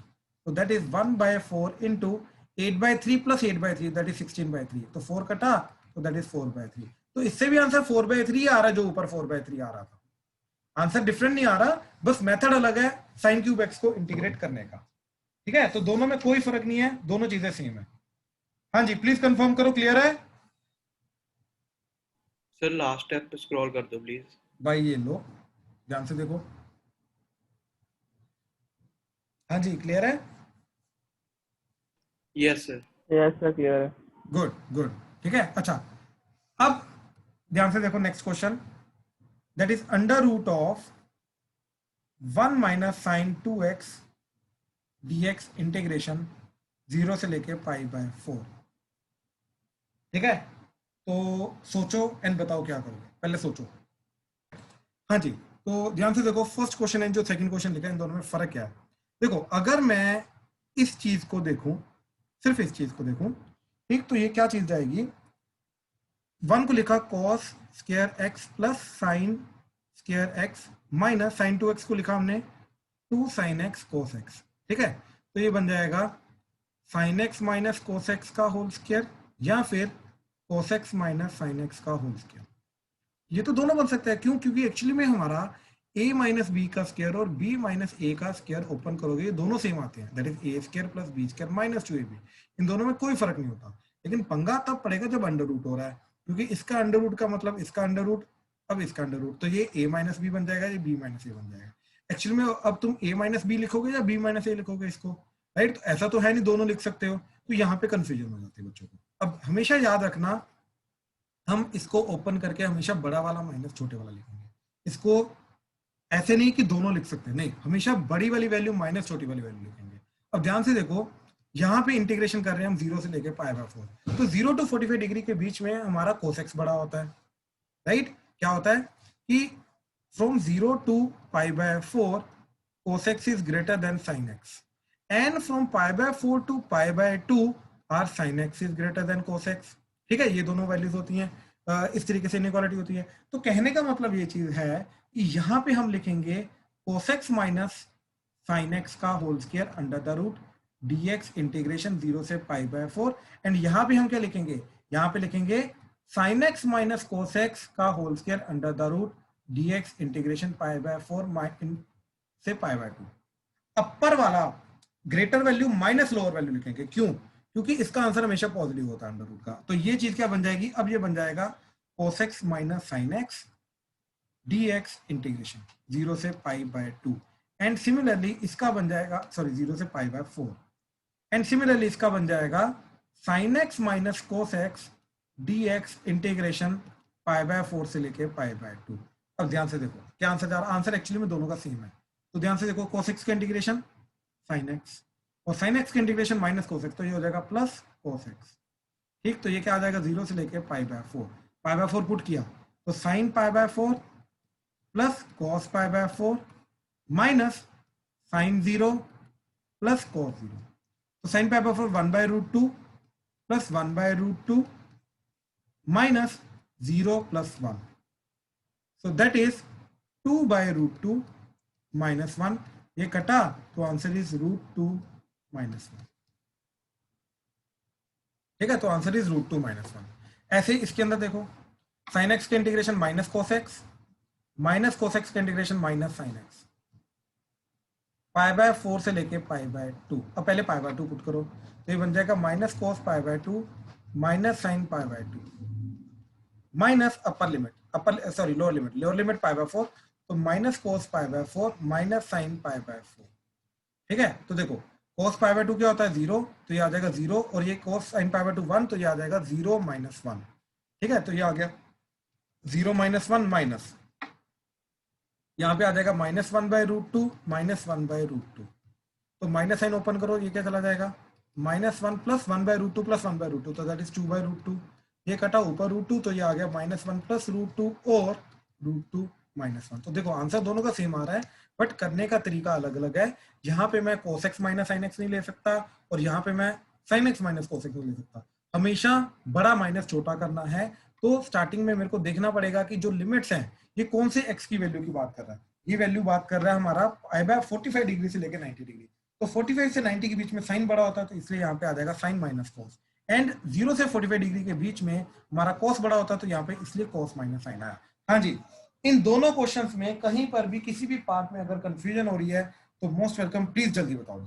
so that is 1/4 into 8/3 plus 8/3 that is 16/3। तो 4 कटा तो दैट इज 4/3। तो इससे भी आंसर 4/3 आ रहा है जो ऊपर 4/3 आ रहा था। आंसर डिफरेंट नहीं आ रहा, बस मेथड अलग है sin क्यूब x को इंटीग्रेट करने का। ठीक है, तो दोनों में कोई फर्क नहीं है, दोनों चीजें सेम है। हाँ जी प्लीज कंफर्म करो, क्लियर है? सर लास्ट स्टेप पे स्क्रॉल कर दो प्लीज। भाई ये लो ध्यान से देखो। हाँ जी क्लियर है? Yes sir. Yes sir clear है। गुड गुड ठीक है। अच्छा अब ध्यान से देखो next question, that is under root of 1 minus sine 2x dx integration 0 से लेके π/4। ठीक है, तो सोचो एंड बताओ क्या करोगे, पहले सोचो। हाँ जी तो ध्यान से देखो, फर्स्ट क्वेश्चन है जो सेकंड क्वेश्चन लिखा है, इन दोनों में फर्क क्या है? देखो अगर मैं इस चीज को देखूं, सिर्फ इस चीज को देखूं, ठीक, तो ये क्या चीज जाएगी, 1 को लिखा cos square x plus sine square x minus sine 2x को लिखा हमने 2 sin x cos x। ठीक है, तो ये बन जाएगा sin x minus cos x का होल स्क्वायर या फिर cos x minus sin x का होल स्क्वायर। ये तो दोनों बन सकता है, क्यों? क्योंकि एक्चुअली में हमारा a माइनस बी का स्क्वायर और b माइनस ए का स्क्वायर ओपन करोगे, ये दोनों सेम आते हैं, that is a square plus b square minus 2ab। इन दोनों में कोई फर्क नहीं होता, लेकिन पंगा तब पड़ेगा जब अंडर रूट हो रहा है, क्योंकि इसका अंडर रूट का मतलब इसका अंडर रूट, अब इसका अंडर रूट, तो ये a माइनस बी बन जाएगा, ये b माइनस ए बन जाएगा। एक्चुअली में अब तुम a माइनस बी लिखोगे या b माइनस ए लिखोगे इसको, राइट? तो ऐसा तो है नहीं, दोनों लिख सकते हो, तो यहाँ पे कंफ्यूजन हो जाती है बच्चों को। अब हमेशा याद रखना, हम इसको ओपन करके हमेशा बड़ा वाला माइनस छोटे वाला लिखेंगे, इसको ऐसे नहीं कि दोनों लिख सकते, नहीं, हमेशा बड़ी वाली वैल्यू माइनस छोटी वाली वैल्यू लिखेंगे। अब ध्यान से देखो, यहाँ पे इंटीग्रेशन कर रहे हैं हम 0 से लेके π/4, तो 0 to 45 डिग्री के बीच में हमारा cos x बड़ा होता है, राइट? क्या होता है कि from 0 to π/4 cos x is greater than sin x, and from π/4 to π/2 are sin x is greater than cos x। ठीक है, ये दोनों वैल्यूज होती हैं, इस तरीके से इनइक्वालिटी होती है। तो कहने का मतलब ये चीज है कि यहाँ पे हम लिखेंगे cos x minus sin x का whole square under the root dx integration 0 से π/4, एंड यहाँ पे हम क्या लिखेंगे, यहाँ पे लिखेंगे sin x minus cos x का whole square under the root dx integration π/4 से π/2। अपर वाला greater value minus lower value लिखेंगे, क्यों? क्योंकि इसका आंसर हमेशा पॉजिटिव होता है अंडर रूट का। तो ये चीज क्या बन जाएगी, अब ये बन जाएगा cos x minus sin x dx integration 0 से π/2, एंड सिमिलरली इसका बन जाएगा, सॉरी 0 से π/4, एंड सिमिलरली इसका बन जाएगा sin x minus cos x dx integration π/4 से लेके π/2। अब ध्यान से देखो क्या आंसर जा रहा है, आंसर एक्चुअली में दोनों का सेम है। तो ध्यान से देखो, cos x का इंटीग्रेशन sin x और sin x का इंटीग्रेशन माइनस cos x, तो ये हो जाएगा प्लस cos x। ठीक, तो ये क्या आ जाएगा 0 से लेके π/4 पुट किया तो sin π/4 plus cos π/4 minus sin 0 plus cos 0, तो sin π/4 1/√2 plus 1/√2 minus 0 plus 1, so that is 2/√2 minus 1। ये कटा तो आंसर इज √2 माइनस 1। ठीक है, तो आंसर इज √2 माइनस 1। ऐसे ही इसके अंदर देखो, sin x का integration minus cos x, minus cos x का इंटीग्रेशन माइनस sin x, π/4 से लेके π/2। अब पहले π/2 पुट करो तो ये बन जाएगा minus cos π/2 minus sin π/2 minus upper limit lower limit π/4, तो माइनस cos π/4 माइनस sin π/4। ठीक है, तो देखो cos π/2 क्या होता है 0, तो ये आ जाएगा 0, और ये cos sin π/2 1, तो ये आ जाएगा 0 माइनस 1। ठीक है, तो ये आ गया 0 माइनस 1 माइनस, यहाँ पे आ जाएगा -1/√2 -1/√2, तो माइनस साइन ओपन करो, ये क्या चला जाएगा -1 प्लस 1/√2 प्लस 1/√2, तो दैट इज 2/√2। ये कटा ऊपर √2, तो ये आ गया -1 प्लस √2 और √2 -1। तो देखो आंसर दोनों का सेम आ रहा है, बट करने का तरीका अलग अलग है। यहाँ पे मैं cos x minus sin x नहीं ले सकता, और यहाँ पे मैं sin x minus cos x नहीं ले सकता। हमेशा बड़ा माइनस छोटा करना है, तो स्टार्टिंग में मेरे को देखना पड़ेगा कि जो लिमिट्स हैं ये कौन से x की वैल्यू की बात कर रहा है। ये वैल्यू बात कर रहा है हमारा π/45 डिग्री से लेकर 90 डिग्री, तो 45 से 90 के बीच में साइन बड़ा होता है, तो इसलिए यहाँ पे आ जाएगा साइन माइनस कॉस। एंड 0 से 45 डिग्री के बीच में हमारा कॉस बड़ा होता है, तो यहाँ पे इसलिए कॉस माइनस साइन आया। हाँ जी, इन दोनों क्वेश्चंस में कहीं पर भी किसी भी पार्ट में अगर कंफ्यूजन हो रही है तो मोस्ट वेलकम, प्लीज जल्दी बताओ।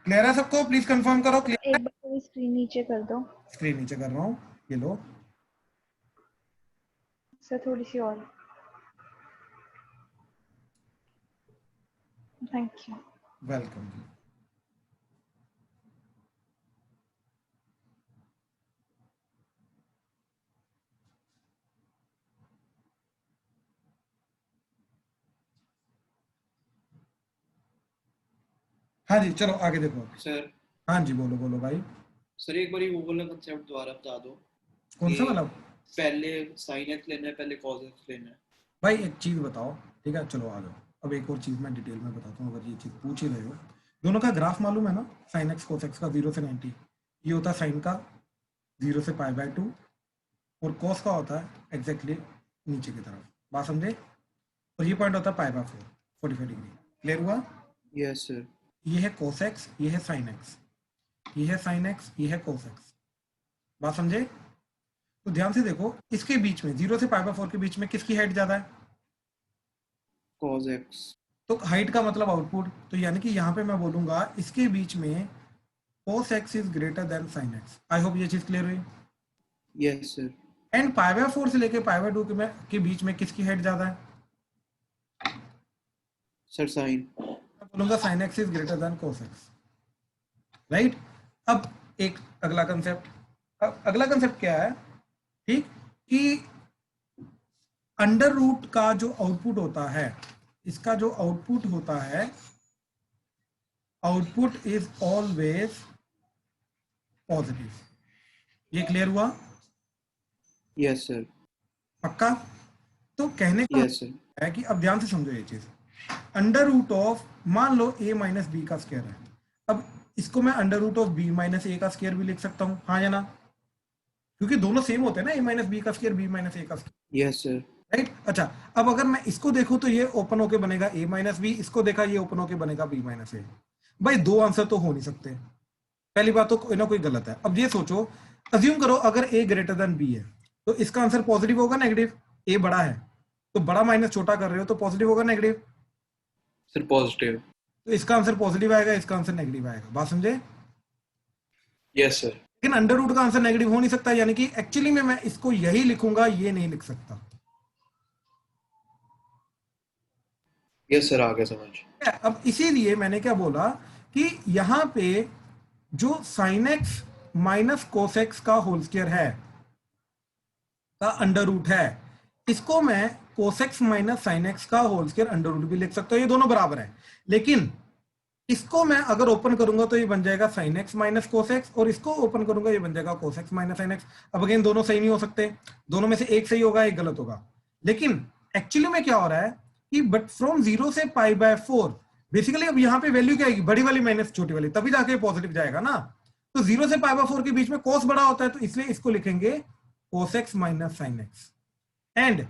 क्लियर है सबको? प्लीज कंफर्म करो। क्लियर? एक बार स्क्रीन नीचे कर दो स्क्रीन नीचे कर रहा हूँ, ये लो सर, थोड़ी सी और। Thank you. वेलकम जी। हाँ जी, चलो आगे देखो। सर हाँ जी, बोलो बोलो भाई। सर एक बार वो वाला कंसेप्ट दोबारा बता दो। कौन सा वाला? पहले sin x लेना है, पहले cos x लेना है। भाई एक चीज बताओ, ठीक है, चलो आ जाओ। अब एक और चीज मैं डिटेल में बताता हूँ, अगर ये चीज पूछ ही रहे हो। दोनों का ग्राफ मालूम है ना, sin x cos x का 0 से 90, ये होता है साइन का 0 से π/2, और cos का होता है एग्जैक्टली नीचे की तरफ। बात समझे? और ये पॉइंट होता है π/4 45 डिग्री। क्लियर हुआ? Yes sir. ये है cos x, ये है sin x, ये है sin x, ये है cos x। बात समझे? तो ध्यान से देखो, इसके बीच में 0 से π/4 के बीच में किसकी हाइट ज्यादा है? cos x। तो हाइट का मतलब आउटपुट, तो यानी कि यहाँ पे मैं बोलूंगा इसके बीच में cos x is greater than sin x। I hope ये चीज क्लियर हुई। Yes sir. एंड π/4 से लेके π/2 के बीच में किसकी हाइट ज्यादा है? Sir sin। मैं बोलूंगा sin x is greater than cos x, right? अब एक अगला कंसेप्ट, अगला कंसेप्ट क्या है, ठीक, कि अंडर रूट का जो आउटपुट होता है, इसका जो आउटपुट होता है, आउटपुट इज ऑलवेज पॉजिटिव। ये क्लियर हुआ? Yes sir. पक्का? तो कहने का यस सर। है कि अब ध्यान से समझो ये चीज, अंडर रूट ऑफ, मान लो a माइनस बी का स्क्वायर है, अब इसको मैं under root of b minus a का स्क्वायर भी लिख सकता हूँ, हाँ या ना? क्योंकि दोनों सेम होते हैं ना, a माइनस बी का स्क्वायर, b माइनस a का स्क्वायर। Yes sir. राइट? अच्छा, अब अगर मैं इसको देखूं तो ये ओपन होके बनेगा a माइनस बी, इसको देखा ये ओपन होके बनेगा b माइनस a। भाई दो आंसर तो हो नहीं सकते, पहली बात तो कोई ना कोई गलत है। अब ये सोचो, अज्यूम करो अगर a ग्रेटर देन b है, तो इसका आंसर पॉजिटिव होगा नेगेटिव? a बड़ा है तो बड़ा माइनस छोटा कर रहे हो, तो पॉजिटिव होगा नेगेटिव? Sir positive. तो इसका आंसर पॉजिटिव आएगा, इसका आंसर नेगेटिव आएगा। बात समझे? Yes sir. लेकिन अंडर रूट का आंसर नेगेटिव हो नहीं सकता, यानी कि एक्चुअली में मैं इसको यही लिखूंगा, ये नहीं लिख सकता। यस सर, आ गया समझ। अब इसीलिए मैंने क्या बोला कि यहां पे जो sin x minus cos x का होल स्क्वायर है का अंडर रूट है, इसको मैं cos x minus sin x का होल स्क्वायर अंडर रूट भी लिख सकता हूं, ये दोनों बराबर है। लेकिन इसको मैं अगर ओपन करूंगा तो ये बन जाएगा sin x minus cos x, और इसको ओपन करूंगा ये बन जाएगा cos x minus sin x। अब अगेन दोनों सही नहीं हो सकते, दोनों में से एक सही होगा, एक गलत होगा। लेकिन एक्चुअली में क्या हो रहा है कि बट फ्रॉम 0 से π/4 बेसिकली अब यहाँ पे वैल्यू क्या आएगी, बड़ी वाली माइनस छोटी वाली, तभी जाके पॉजिटिव जाएगा ना। तो 0 से π/4 के बीच में cos बड़ा होता है, तो इसलिए इसको लिखेंगे cos x minus sin x। And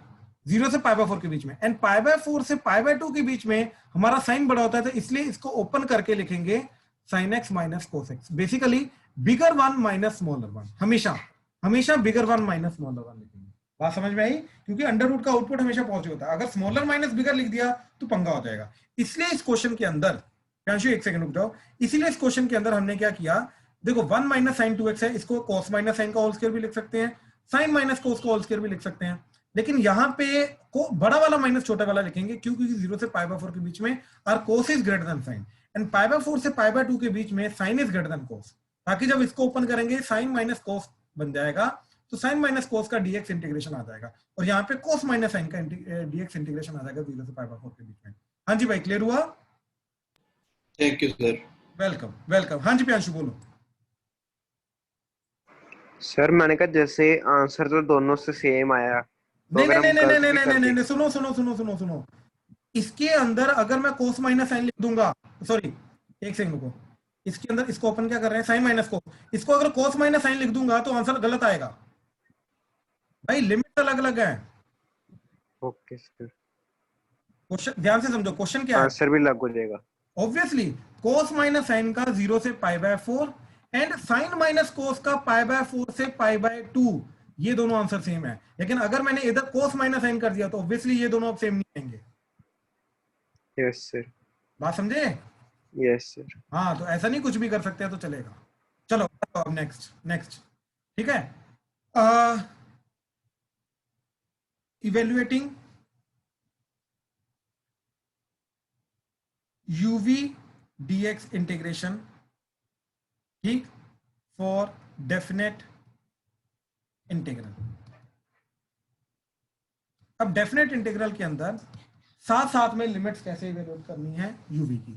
0 से π/4 के बीच में, एंड π/4 से π/2 के बीच में हमारा साइन बड़ा होता है, तो इसलिए इसको ओपन करके लिखेंगे sin x minus cos x। Basically bigger one minus smaller one, हमेशा हमेशा bigger one minus smaller one लिखेंगे। बात समझ में आई? क्योंकि अंडर रूट का आउटपुट हमेशा पॉजिटिव होता है, अगर स्मॉलर माइनस बिगर लिख दिया तो पंगा हो जाएगा। इसलिए इस क्वेश्चन के अंदर, प्यांशु एक सेकंड रुक जाओ, इसीलिए इस क्वेश्चन के अंदर हमने क्या किया, देखो 1 माइनस साइन 2x है, इसको cos माइनस साइन का होल स्क्वायर भी लिख सकते हैं, साइन माइनस कोस का होल स्क्वायर भी लिख सकते हैं, लेकिन यहाँ पे को बड़ा वाला माइनस छोटा वाला लिखेंगे क्योंकि 0 से π/4 के बीच में are cos is greater than sine, and π/4 से π/2 के बीच में sine is greater than cos, ताकि जब इसको ओपन करेंगे साइन माइनस कोस बन जाएगा, तो साइन माइनस कोस का dx इंटीग्रेशन आ जाएगा, और यहाँ पे कोस माइनस साइन का dx इंटीग्रेशन आ जाएगा 0 से π/4 के बीच में। हाँ जी भाई, क्लियर हुआ? Thank you sir. Welcome welcome. हाँ जी प्यांशु बोलो। सर मैंने कहा जैसे आंसर तो दोनों से सेम आया, तो नहीं अगर नहीं हम नहीं गलत नहीं भी नहीं कर नहीं दें, नहीं, सुनो सुनो सुनो सुनो सुनो, इसके अंदर अगर मैं कोस माइनस साइन लिख दूंगा, सॉरी एक सेकंड रुको, इसके अंदर इसको ओपन क्या कर रहे हैं, साइन माइनस कोस, इसको अगर कोस माइनस साइन लिख दूंगा तो आंसर गलत आएगा भाई, लिमिट अलग अलग है। ओके सर, क्वेश्चन ध्यान से समझो, क्वेश्चन क्या है, आंसर भी अलग हो जाएगा। ऑब्वियसली कोस माइनस साइन का 0 से π/4 एंड साइन माइनस कोस का π/4 से π/2, ये दोनों आंसर सेम है, लेकिन अगर मैंने इधर कोस माइनस साइन कर दिया तो ऑब्वियसली ये दोनों अब सेम नहीं आएंगे। यस सर, बात समझे? Yes sir. हाँ, तो ऐसा नहीं कुछ भी कर सकते हैं तो चलेगा। चलो अब नेक्स्ट नेक्स्ट, ठीक है, इवेल्युएटिंग uv dx इंटीग्रेशन, ठीक, फॉर डेफिनेट इंटीग्रल। अब डेफिनेट इंटीग्रल के अंदर साथ साथ में लिमिट्स कैसे इवेल्युएट करनी है uv की,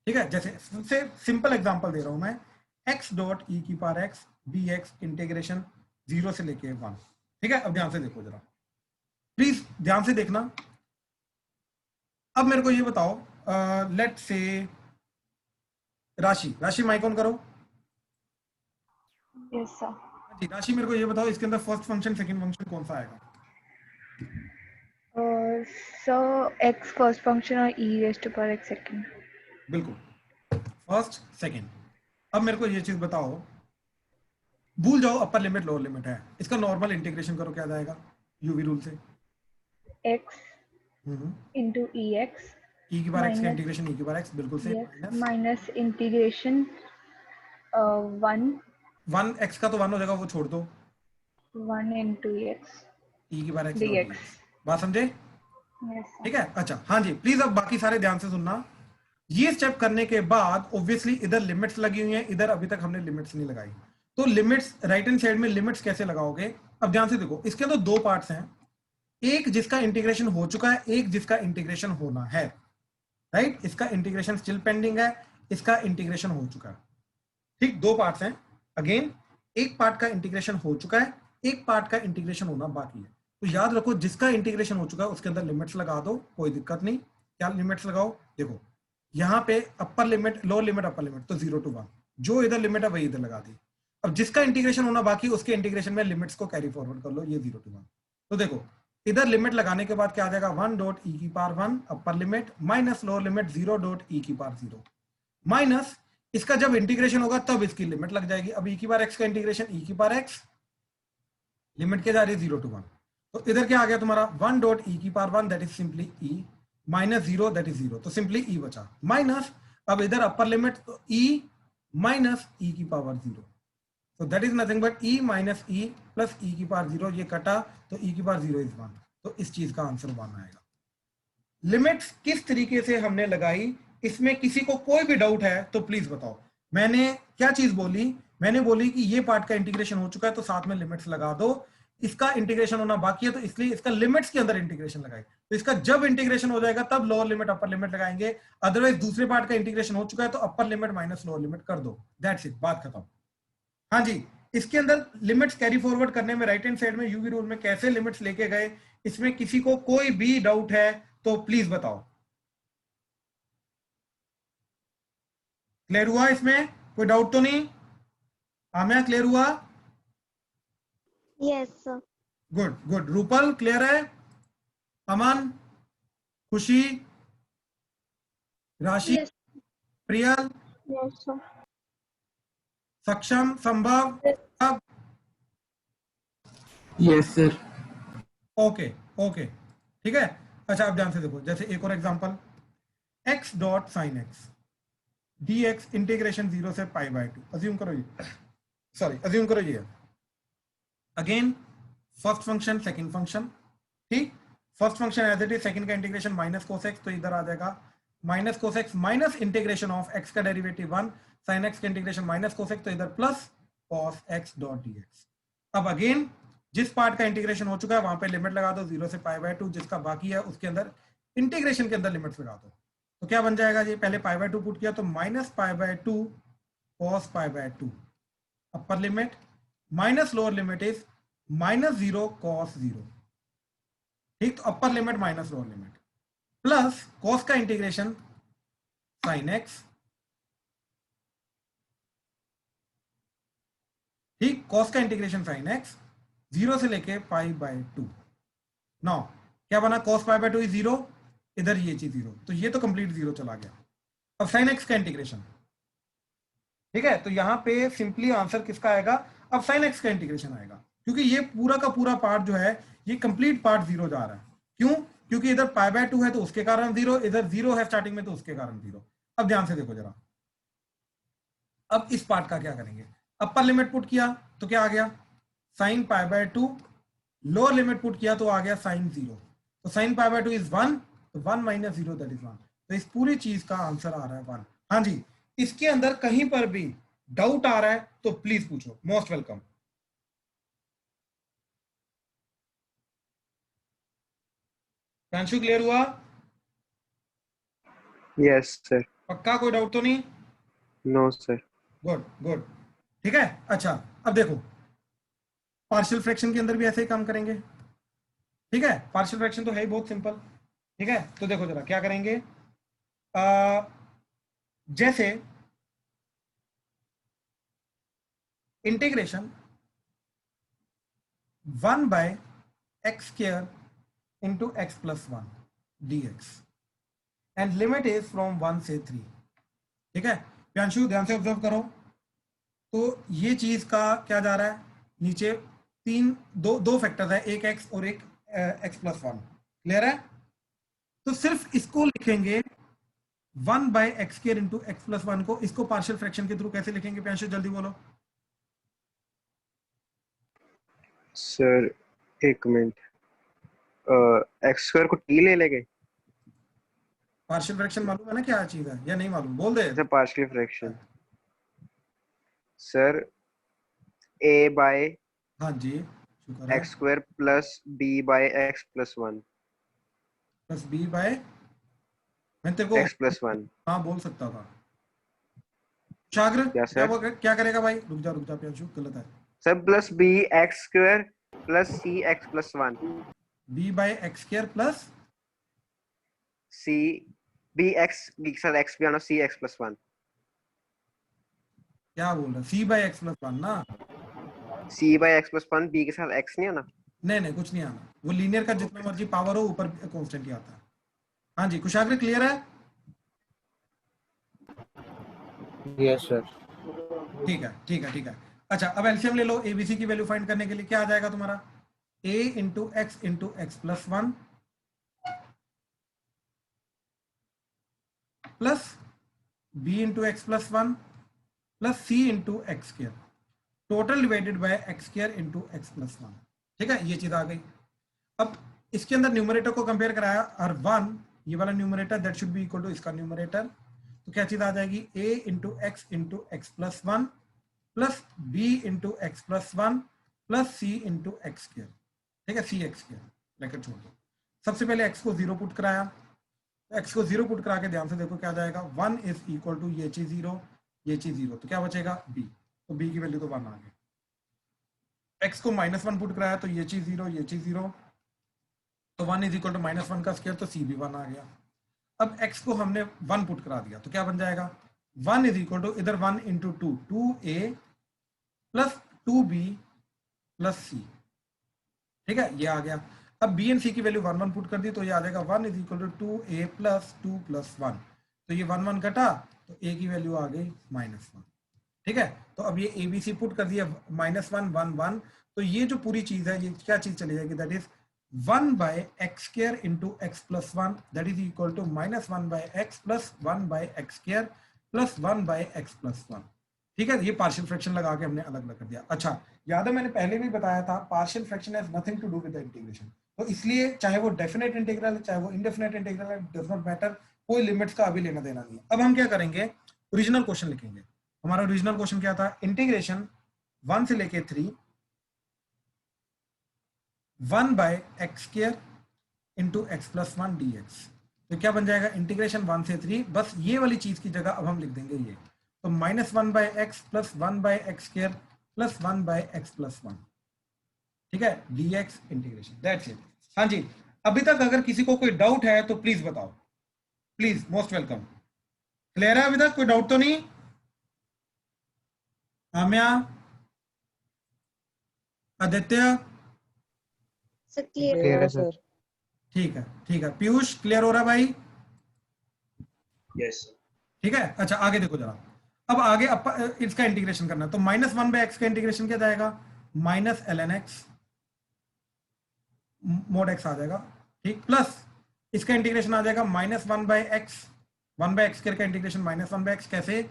ठीक है। जैसे सबसे सिंपल एग्जांपल दे रहा हूं मैं, x डॉट e की पावर x dx इंटीग्रेशन 0 से लेके 1, ठीक है। अब ध्यान से देखो जरा, प्लीज ध्यान से देखना। अब मेरे को ये बताओ, let's say Rashi mic on करो। Yes sir. जी राशि, मेरे को ये बताओ इसके अंदर फर्स्ट फंक्शन सेकंड फंक्शन कौन सा आएगा? सो x फर्स्ट फंक्शन और e raise to power x second. बिल्कुल, फर्स्ट सेकंड। अब मेरे को ये चीज बताओ, भूल जाओ अपर लिमिट लोअर लिमिट है, इसका नॉर्मल इंटीग्रेशन करो, क्या जाएगा यूवी रूल से? x into ex e की बार x का minus- इंटीग्रेशन e की बार x, बिल्कुल से माइनस इंटीग्रेशन 1 x का तो 1 हो जाएगा, वो छोड़ दो, 1 into x e की बार x dx। बात समझे? Yes sir. ठीक है, अच्छा हाँ जी, प्लीज अब बाकी सारे ध्यान से सुनना। ये स्टेप करने के बाद ऑब्वियसली इधर लिमिट्स लगी हुई हैं, इधर अभी तक हमने लिमिट्स नहीं लगाई, तो लिमिट्स राइट हैंड साइड में लिमिट्स कैसे लगाओगे? अब ध्यान से देखो, इसके अंदर दो पार्ट्स हैं, एक जिसका इंटीग्रेशन हो चुका है, एक जिसका इंटीग्रेशन होना है, राइट। इसका इंटीग्रेशन स्टिल पेंडिंग है, इसका इंटीग्रेशन हो चुका है, ठीक। दो पार्ट्स हैं, अगेन एक पार्ट का इंटीग्रेशन हो चुका है, एक पार्ट का इंटीग्रेशन होना बाकी है। तो याद रखो, जिसका इंटीग्रेशन हो चुका है उसके अंदर लिमिट्स लगा दो, कोई दिक्कत नहीं। क्या लिमिट्स लगाओ? देखो यहाँ पे अपर limit lower limit upper limit, तो 0 to 1, जो इधर लिमिट है वही इधर लगा दी। अब जिसका इंटीग्रेशन होना बाकी, उसके इंटीग्रेशन में लिमिट्स को कैरी फॉरवर्ड कर लो, ये 0 to 1। तो देखो इधर लिमिट लगाने के बाद क्या आ जाएगा, 1 डॉट e की पावर 1 अपर limit minus lower limit 0 dot e की पावर 0 माइनस, इसका जब इंटीग्रेशन होगा तब इसकी लिमिट लग जाएगी। अब e की पावर x का इंटीग्रेशन e की पावर x, लिमिट क्या जा रही है 0 to 1, तो इधर क्या आ गया तुम्हारा 1 डॉट e की power 1 that is simply e minus 0 that is 0, तो सिंपली e बचा माइनस, अब इधर अपर लिमिट तो e माइनस e की पावर 0, तो that is nothing but e minus e plus e की पावर 0, ये कटा तो e की पावर 0 इज 1, तो इस चीज का आंसर 1 आएगा। लिमिट्स किस तरीके से हमने लगाई, इसमें किसी को कोई भी डाउट है तो प्लीज बताओ। मैंने क्या चीज बोली? मैंने बोली कि ये पार्ट का इंटीग्रेशन हो चुका है तो साथ में लिमिट्स लगा दो, इसका इंटीग्रेशन होना बाकी है तो इसलिए इसका लिमिट्स के अंदर इंटीग्रेशन लगाए, तो इसका जब इंटीग्रेशन हो जाएगा तब लोअर लिमिट अपर लिमिट लगाएंगे, अदरवाइज दूसरे पार्ट का इंटीग्रेशन हो चुका है तो upper limit minus lower limit कर दो, दैट्स इट, बात खत्म। हाँ जी, इसके अंदर लिमिट्स कैरी फॉरवर्ड करने में राइट हैंड साइड में यूवी रूल में कैसे लिमिट्स लेके गए, इसमें किसी को कोई भी डाउट है तो प्लीज बताओ। क्लियर हुआ? इसमें कोई डाउट तो नहीं? आम्या क्लियर हुआ? Yes, sir. Good good. Rupal clear है? अमन, खुशी, राशि, Yes. Priyal, Yes, sir. सक्षम, संभव, यस सर। ओके ओके ठीक है। अच्छा अब ध्यान से देखो, जैसे एक और example, x dot sine x dx integration 0 से पाई बाय 2, अज्यूम करो ये, सॉरी अज्यूम करो ये again first function second function, ठीक, first function as it is, second का इंटीग्रेशन माइनस कोस एक्स, तो इधर आ जाएगा minus cos x minus integration of x का डेरिवेटिव 1 साइन एक्स का इंटीग्रेशन माइनस कोस एक्स, तो इधर plus cos x dot dx. अब अगेन जिस पार्ट का इंटीग्रेशन हो चुका है वहां पे लिमिट लगा दो 0 से पाई बाय 2, जिसका बाकी है उसके अंदर इंटीग्रेशन के अंदर लिमिट्स लगा दो, तो क्या बन जाएगा जी, पहले पाई बाय 2 पुट किया तो minus pi by 2 cos pi by 2, upper limit minus lower limit is minus 0 cos 0, ठीक, तो upper limit minus lower limit plus cos का इंटीग्रेशन साइन एक्स, ठीक, कॉस का इंटीग्रेशन साइन एक्स 0 से लेके पाई बाय 2। नाउ क्या बना, कॉस पाई बाय 2 इज 0, इधर ये चीज 0, तो ये तो कंप्लीट 0 चला गया। अब साइन एक्स का इंटीग्रेशन, ठीक है, तो यहां पे सिंपली आंसर किसका आएगा, अब साइन एक्स का इंटीग्रेशन आएगा, क्योंकि ये पूरा का पूरा पार्ट जो है ये कंप्लीट पार्ट 0 जा रहा है। क्यों, क्योंकि इधर पाई बाय 2 है तो उसके कारण 0, इधर 0 है स्टार्टिंग में तो उसके कारण 0। अब ध्यान से देखो जरा, अब इस पार्ट का क्या करेंगे, अपर लिमिट पुट किया तो क्या आ गया sine pi by 2, lower limit put किया तो आ गया साइन 0, तो साइन पाई बाय 2 इज 1, तो 1 माइनस 0 दैट इज 1, तो इस पूरी चीज का आंसर आ रहा है 1। हाँ जी, इसके अंदर कहीं पर भी डाउट आ रहा है तो प्लीज पूछो, मोस्ट वेलकम। क्लियर हुआ? Yes sir. पक्का, कोई डाउट तो नहीं? No sir. गुड गुड, ठीक है। अच्छा अब देखो, पार्शियल फ्रैक्शन के अंदर भी ऐसे ही काम करेंगे, ठीक है, पार्शियल फ्रैक्शन तो है ही बहुत सिंपल, ठीक है। तो देखो जरा क्या करेंगे, जैसे integration 1 by x square into x plus 1 dx and limit is from 1 से 3, ठीक है। प्यांशु ध्यान से ऑब्जर्व करो, तो ये चीज का क्या जा रहा है, नीचे दो फैक्टर्स है, एक x और एक x प्लस 1, क्लियर है। तो सिर्फ इसको लिखेंगे 1 by x square into x plus 1 को, इसको पार्शियल फ्रैक्शन के थ्रू कैसे लिखेंगे प्यांशु, जल्दी बोलो। सर एक मिनट, एक्स स्क्वायर को टी ले लेंगे। पार्शियल फ्रैक्शन मालूम है ना क्या चीज है या नहीं मालूम, बोल दे। अच्छा partial fraction sir, a by हाँ जी शुक्र है, x square plus b by x plus 1 plus b by, मैं तेरे को एक्स प्लस 1। हाँ बोल सकता था। शागर क्या सर? क्या करेगा भाई, रुक जा प्यांशु, गलत है। Sir plus b x square plus c x plus 1, b by x square plus c b x b के साथ x भी आना, c x प्लस 1। क्या बोल रहा है, c बाय एक्स प्लस 1 ना, c by x plus 1, b के साथ x नहीं आना। नहीं कुछ नहीं आना, वो लीनियर का जितना मर्जी पावर हो ऊपर कांस्टेंट ही आता है। हाँ जी कुशाग्र क्लियर है? Yes sir. ठीक है। अच्छा अब एलसीएम ले लो, एबीसी की वैल्यू फाइंड करने के लिए क्या आ जाएगा तुम्हारा, a into x plus 1 plus b into x plus 1 plus c into x square total divided by x square into x plus 1, ठीक है, ये चीज आ गई। अब इसके अंदर न्यूमरेटर को कंपेयर कराया, और 1 ये वाला numerator that should be equal to इसका न्यूमरेटर, तो क्या चीज आ जाएगी, a into x plus 1 plus b into x plus 1 plus c into x square, ठीक है, सी एक्स स्क्वायर, ब्रैकेट छोड़ दो। सबसे पहले x को 0 पुट कराया, x को 0 पुट करा के ध्यान से देखो क्या आ जाएगा, 1 इज इक्वल टू ये चीज 0 ये चीज 0, तो क्या बचेगा b, तो b की वैल्यू तो 1 आ गई। x को -1 पुट कराया तो ये चीज 0 ये चीज 0, तो 1 इज इक्वल टू -1 का स्क्वायर, तो c भी 1 आ गया। अब x को हमने 1 पुट करा दिया तो क्या बन जाएगा, 1 इज इक्वल टू इधर 1 into 2a plus 2b plus c, ठीक है, ये आ गया। अब b एंड c की वैल्यू 1 1 पुट कर दी तो ये आ जाएगा 1 is equal to 2a plus 2 plus 1, तो ये 1 1 कटा तो a की वैल्यू आ गई -1, ठीक है। तो अब ये abc पुट कर दिया -1 1 1, तो ये जो पूरी चीज है ये क्या चीज चली जाएगी, that is 1 by x square into x plus 1 that is equal to minus 1 by x plus 1 by x square plus 1 by x plus 1। ठीक है, ये पार्शियल फ्रैक्शन लगा के हमने अलग अलग कर दिया। अच्छा, याद है मैंने पहले भी बताया था partial fraction has nothing to do with the integration, तो इसलिए चाहे वो डेफिनेट इंटीग्रल है चाहे वो इनडेफिनेट इंटीग्रल है, डज नॉट मैटर, कोई लिमिट्स का अभी लेना देना नहीं है। अब हम क्या करेंगे, ओरिजिनल क्वेश्चन लिखेंगे। हमारा ओरिजिनल क्वेश्चन क्या था, इंटीग्रेशन 1 से लेके 3 1 by x square into x plus 1 dx। तो क्या बन जाएगा, इंटीग्रेशन 1 से 3, बस ये वाली चीज की जगह अब हम लिख देंगे ये, तो minus 1 by x plus 1 by x square plus 1 by x plus 1, ठीक है, dx इंटीग्रेशन, दैट्स इट। हाँ जी, अभी तक अगर किसी को कोई डाउट है तो प्लीज बताओ, प्लीज, मोस्ट वेलकम। क्लियर है अभी तक, कोई डाउट तो नहीं? आम्या, आदित्य, क्लियर है सर। ठीक है, ठीक है। पीयूष, क्लियर हो रहा है भाई? Yes sir. ठीक है, अच्छा आगे देखो जरा। अब आगे इसका इंटीग्रेशन करना है, तो माइनस 1 बाय एक्स का इंटीग्रेशन क्या जाएगा, minus ln x mod x आ जाएगा, ठीक, प्लस इसका इंटीग्रेशन आ जाएगा minus 1 by x, 1 by x का इंटीग्रेशन माइनस 1 बाय एक्स, कैसे,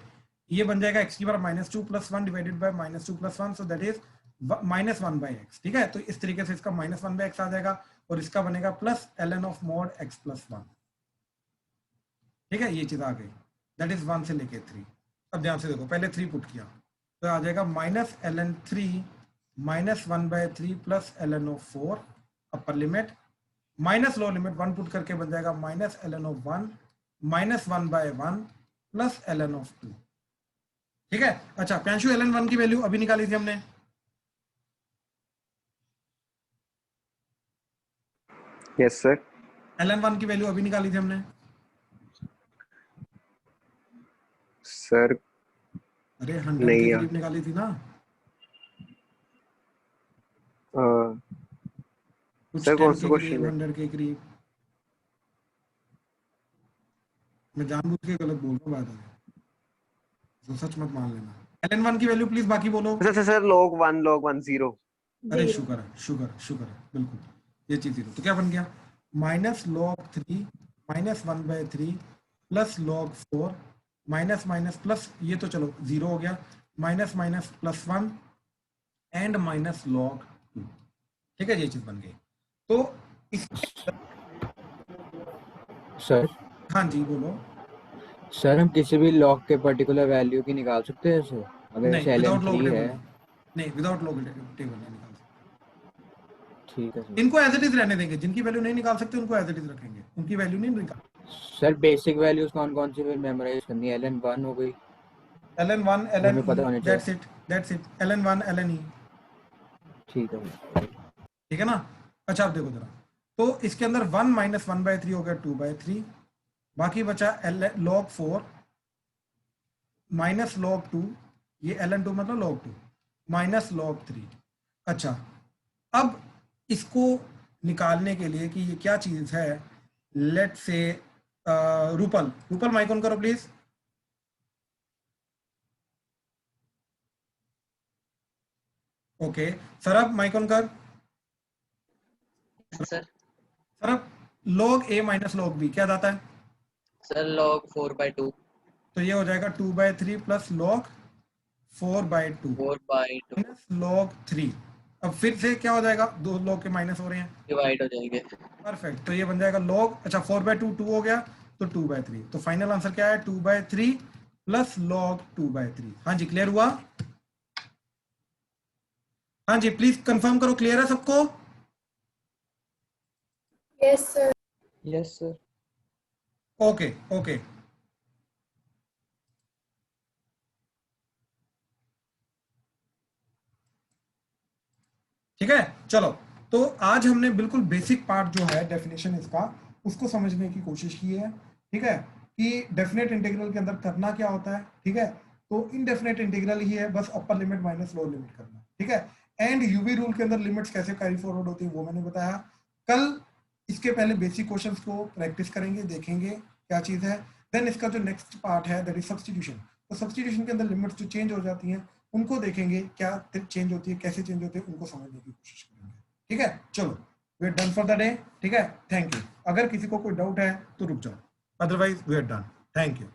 ये बन जाएगा x की पावर -2 + 1 divided by -2 + 1, so that is minus 1 by x. ठीक है, तो इस तरीके से इसका माइनस 1 बाय एक्स आ जाएगा और इसका बनेगा plus ln of mode x + 1। ठीक है, ये चीज आ गई, दैट इज 1 से लेके 3। अब ध्यान से देखो, पहले 3 पुट किया तो आ जाएगा minus ln 3 minus 1/3 plus ln of 4 upper limit, minus lower limit 1 put करके बन जाएगा minus ln of 1 minus 1/1 plus ln of 2। ठीक है, अच्छा प्यांशु, ln 1 की वैल्यू अभी निकाली थी हमने, यस सर। ln 1 की वैल्यू अभी निकाली थी हमने। सर अरे 100 नहीं के यार। करीब निकाली थी ना, कुछ सर 10 कौन के सा करीब, क्वेश्चन है? 100 के करीब। मैं जानबूझ के गलत बोल रहा हूँ, बात है तो सच मत मान लेना। ln 1 की वैल्यू प्लीज बाकी बोलो। Sir log 1 0। अरे शुक्र है, शुक्र है, बिल्कुल ये चीज 0, तो क्या बन गया, minus log 3 minus 1/3 plus log 4 minus minus plus, ये तो चलो 0 हो गया, minus minus plus 1 and minus log 2। ठीक है, ये चीज बन गई। तो इस सर हाँ जी बोलो। सर हम किसी भी लॉग के पर्टिकुलर वैल्यू की निकाल सकते हैं सर, अगर नहीं, जैसे विदाउट ln log 3 टेबल है? नहीं, विदाउट log टेबल नहीं निकाल सकते। ठीक है सर। इनको एज इट इज रहने देंगे, जिनकी वैल्यू नहीं निकाल सकते उनको एज इट इज रखेंगे, उनकी वैल्यू नहीं निकाल। सर बेसिक वैल्यूज कौन कौन सी फिर मेमोराइज करनी है? ln 1 हो गई, ln 1 हमें ln पता e, होनी that's चाहिए। it that's it, ln 1 ln e। ठीक है, ठीक है ना, अच्छा अब देखो जरा, तो इसके अंदर 1 माइनस 1/3 हो गया 2/3, बाकी बचा log 4 माइनस log 2, ये ln 2 मतलब log 2 माइनस log 3। अच्छा, अब इसको निकालने के लिए कि ये क्या चीज है, let's say Rupal mic on करो please. Okay, Sarab mic on कर। Sir Sarab, log a minus log b क्या जाता है? सर log 4/2 तो ये हो जाएगा 2/3 प्लस log 4/2 4/2 माइनस log 3। अब फिर से क्या हो जाएगा, दो log के माइनस हो रहे हैं, डिवाइड हो जाएंगे। परफेक्ट, तो ये बन जाएगा log, अच्छा 4/2 2 हो गया तो 2/3, तो फाइनल आंसर क्या है 2/3 प्लस log 2/3। हाँ जी, क्लियर हुआ? हाँ जी, प्लीज कंफर्म करो, क्लियर है सबको? Yes sir. Yes sir. Okay okay, ठीक है, चलो। तो आज हमने बिल्कुल बेसिक पार्ट जो है डेफिनेशन इसका, उसको समझने की कोशिश की है। ठीक है, कि डेफिनेट इंटीग्रल के अंदर करना क्या होता है। ठीक है, तो इनडेफिनेट इंटीग्रल ही है, बस अपर लिमिट माइनस लोअर लिमिट करना। ठीक है, एंड यूवी रूल के अंदर लिमिट्स कैसे कैरी फॉरवर्ड होती है वो मैंने बताया। कल इसके पहले बेसिक क्वेश्चंस को प्रैक्टिस करेंगे, देखेंगे क्या चीज है। देन इसका जो नेक्स्ट पार्ट है दैट इज सब्स्टिट्यूशन, तो सब्स्टिट्यूशन के अंदर लिमिट्स जो चेंज हो जाती हैं उनको देखेंगे, क्या चेंज होती है, कैसे चेंज होती है, उनको समझने की कोशिश करेंगे। ठीक है, चलो we are done for the day, ठीक है। Thank you. अगर किसी को कोई डाउट है तो रुक जाओ, otherwise we are done. Thank you.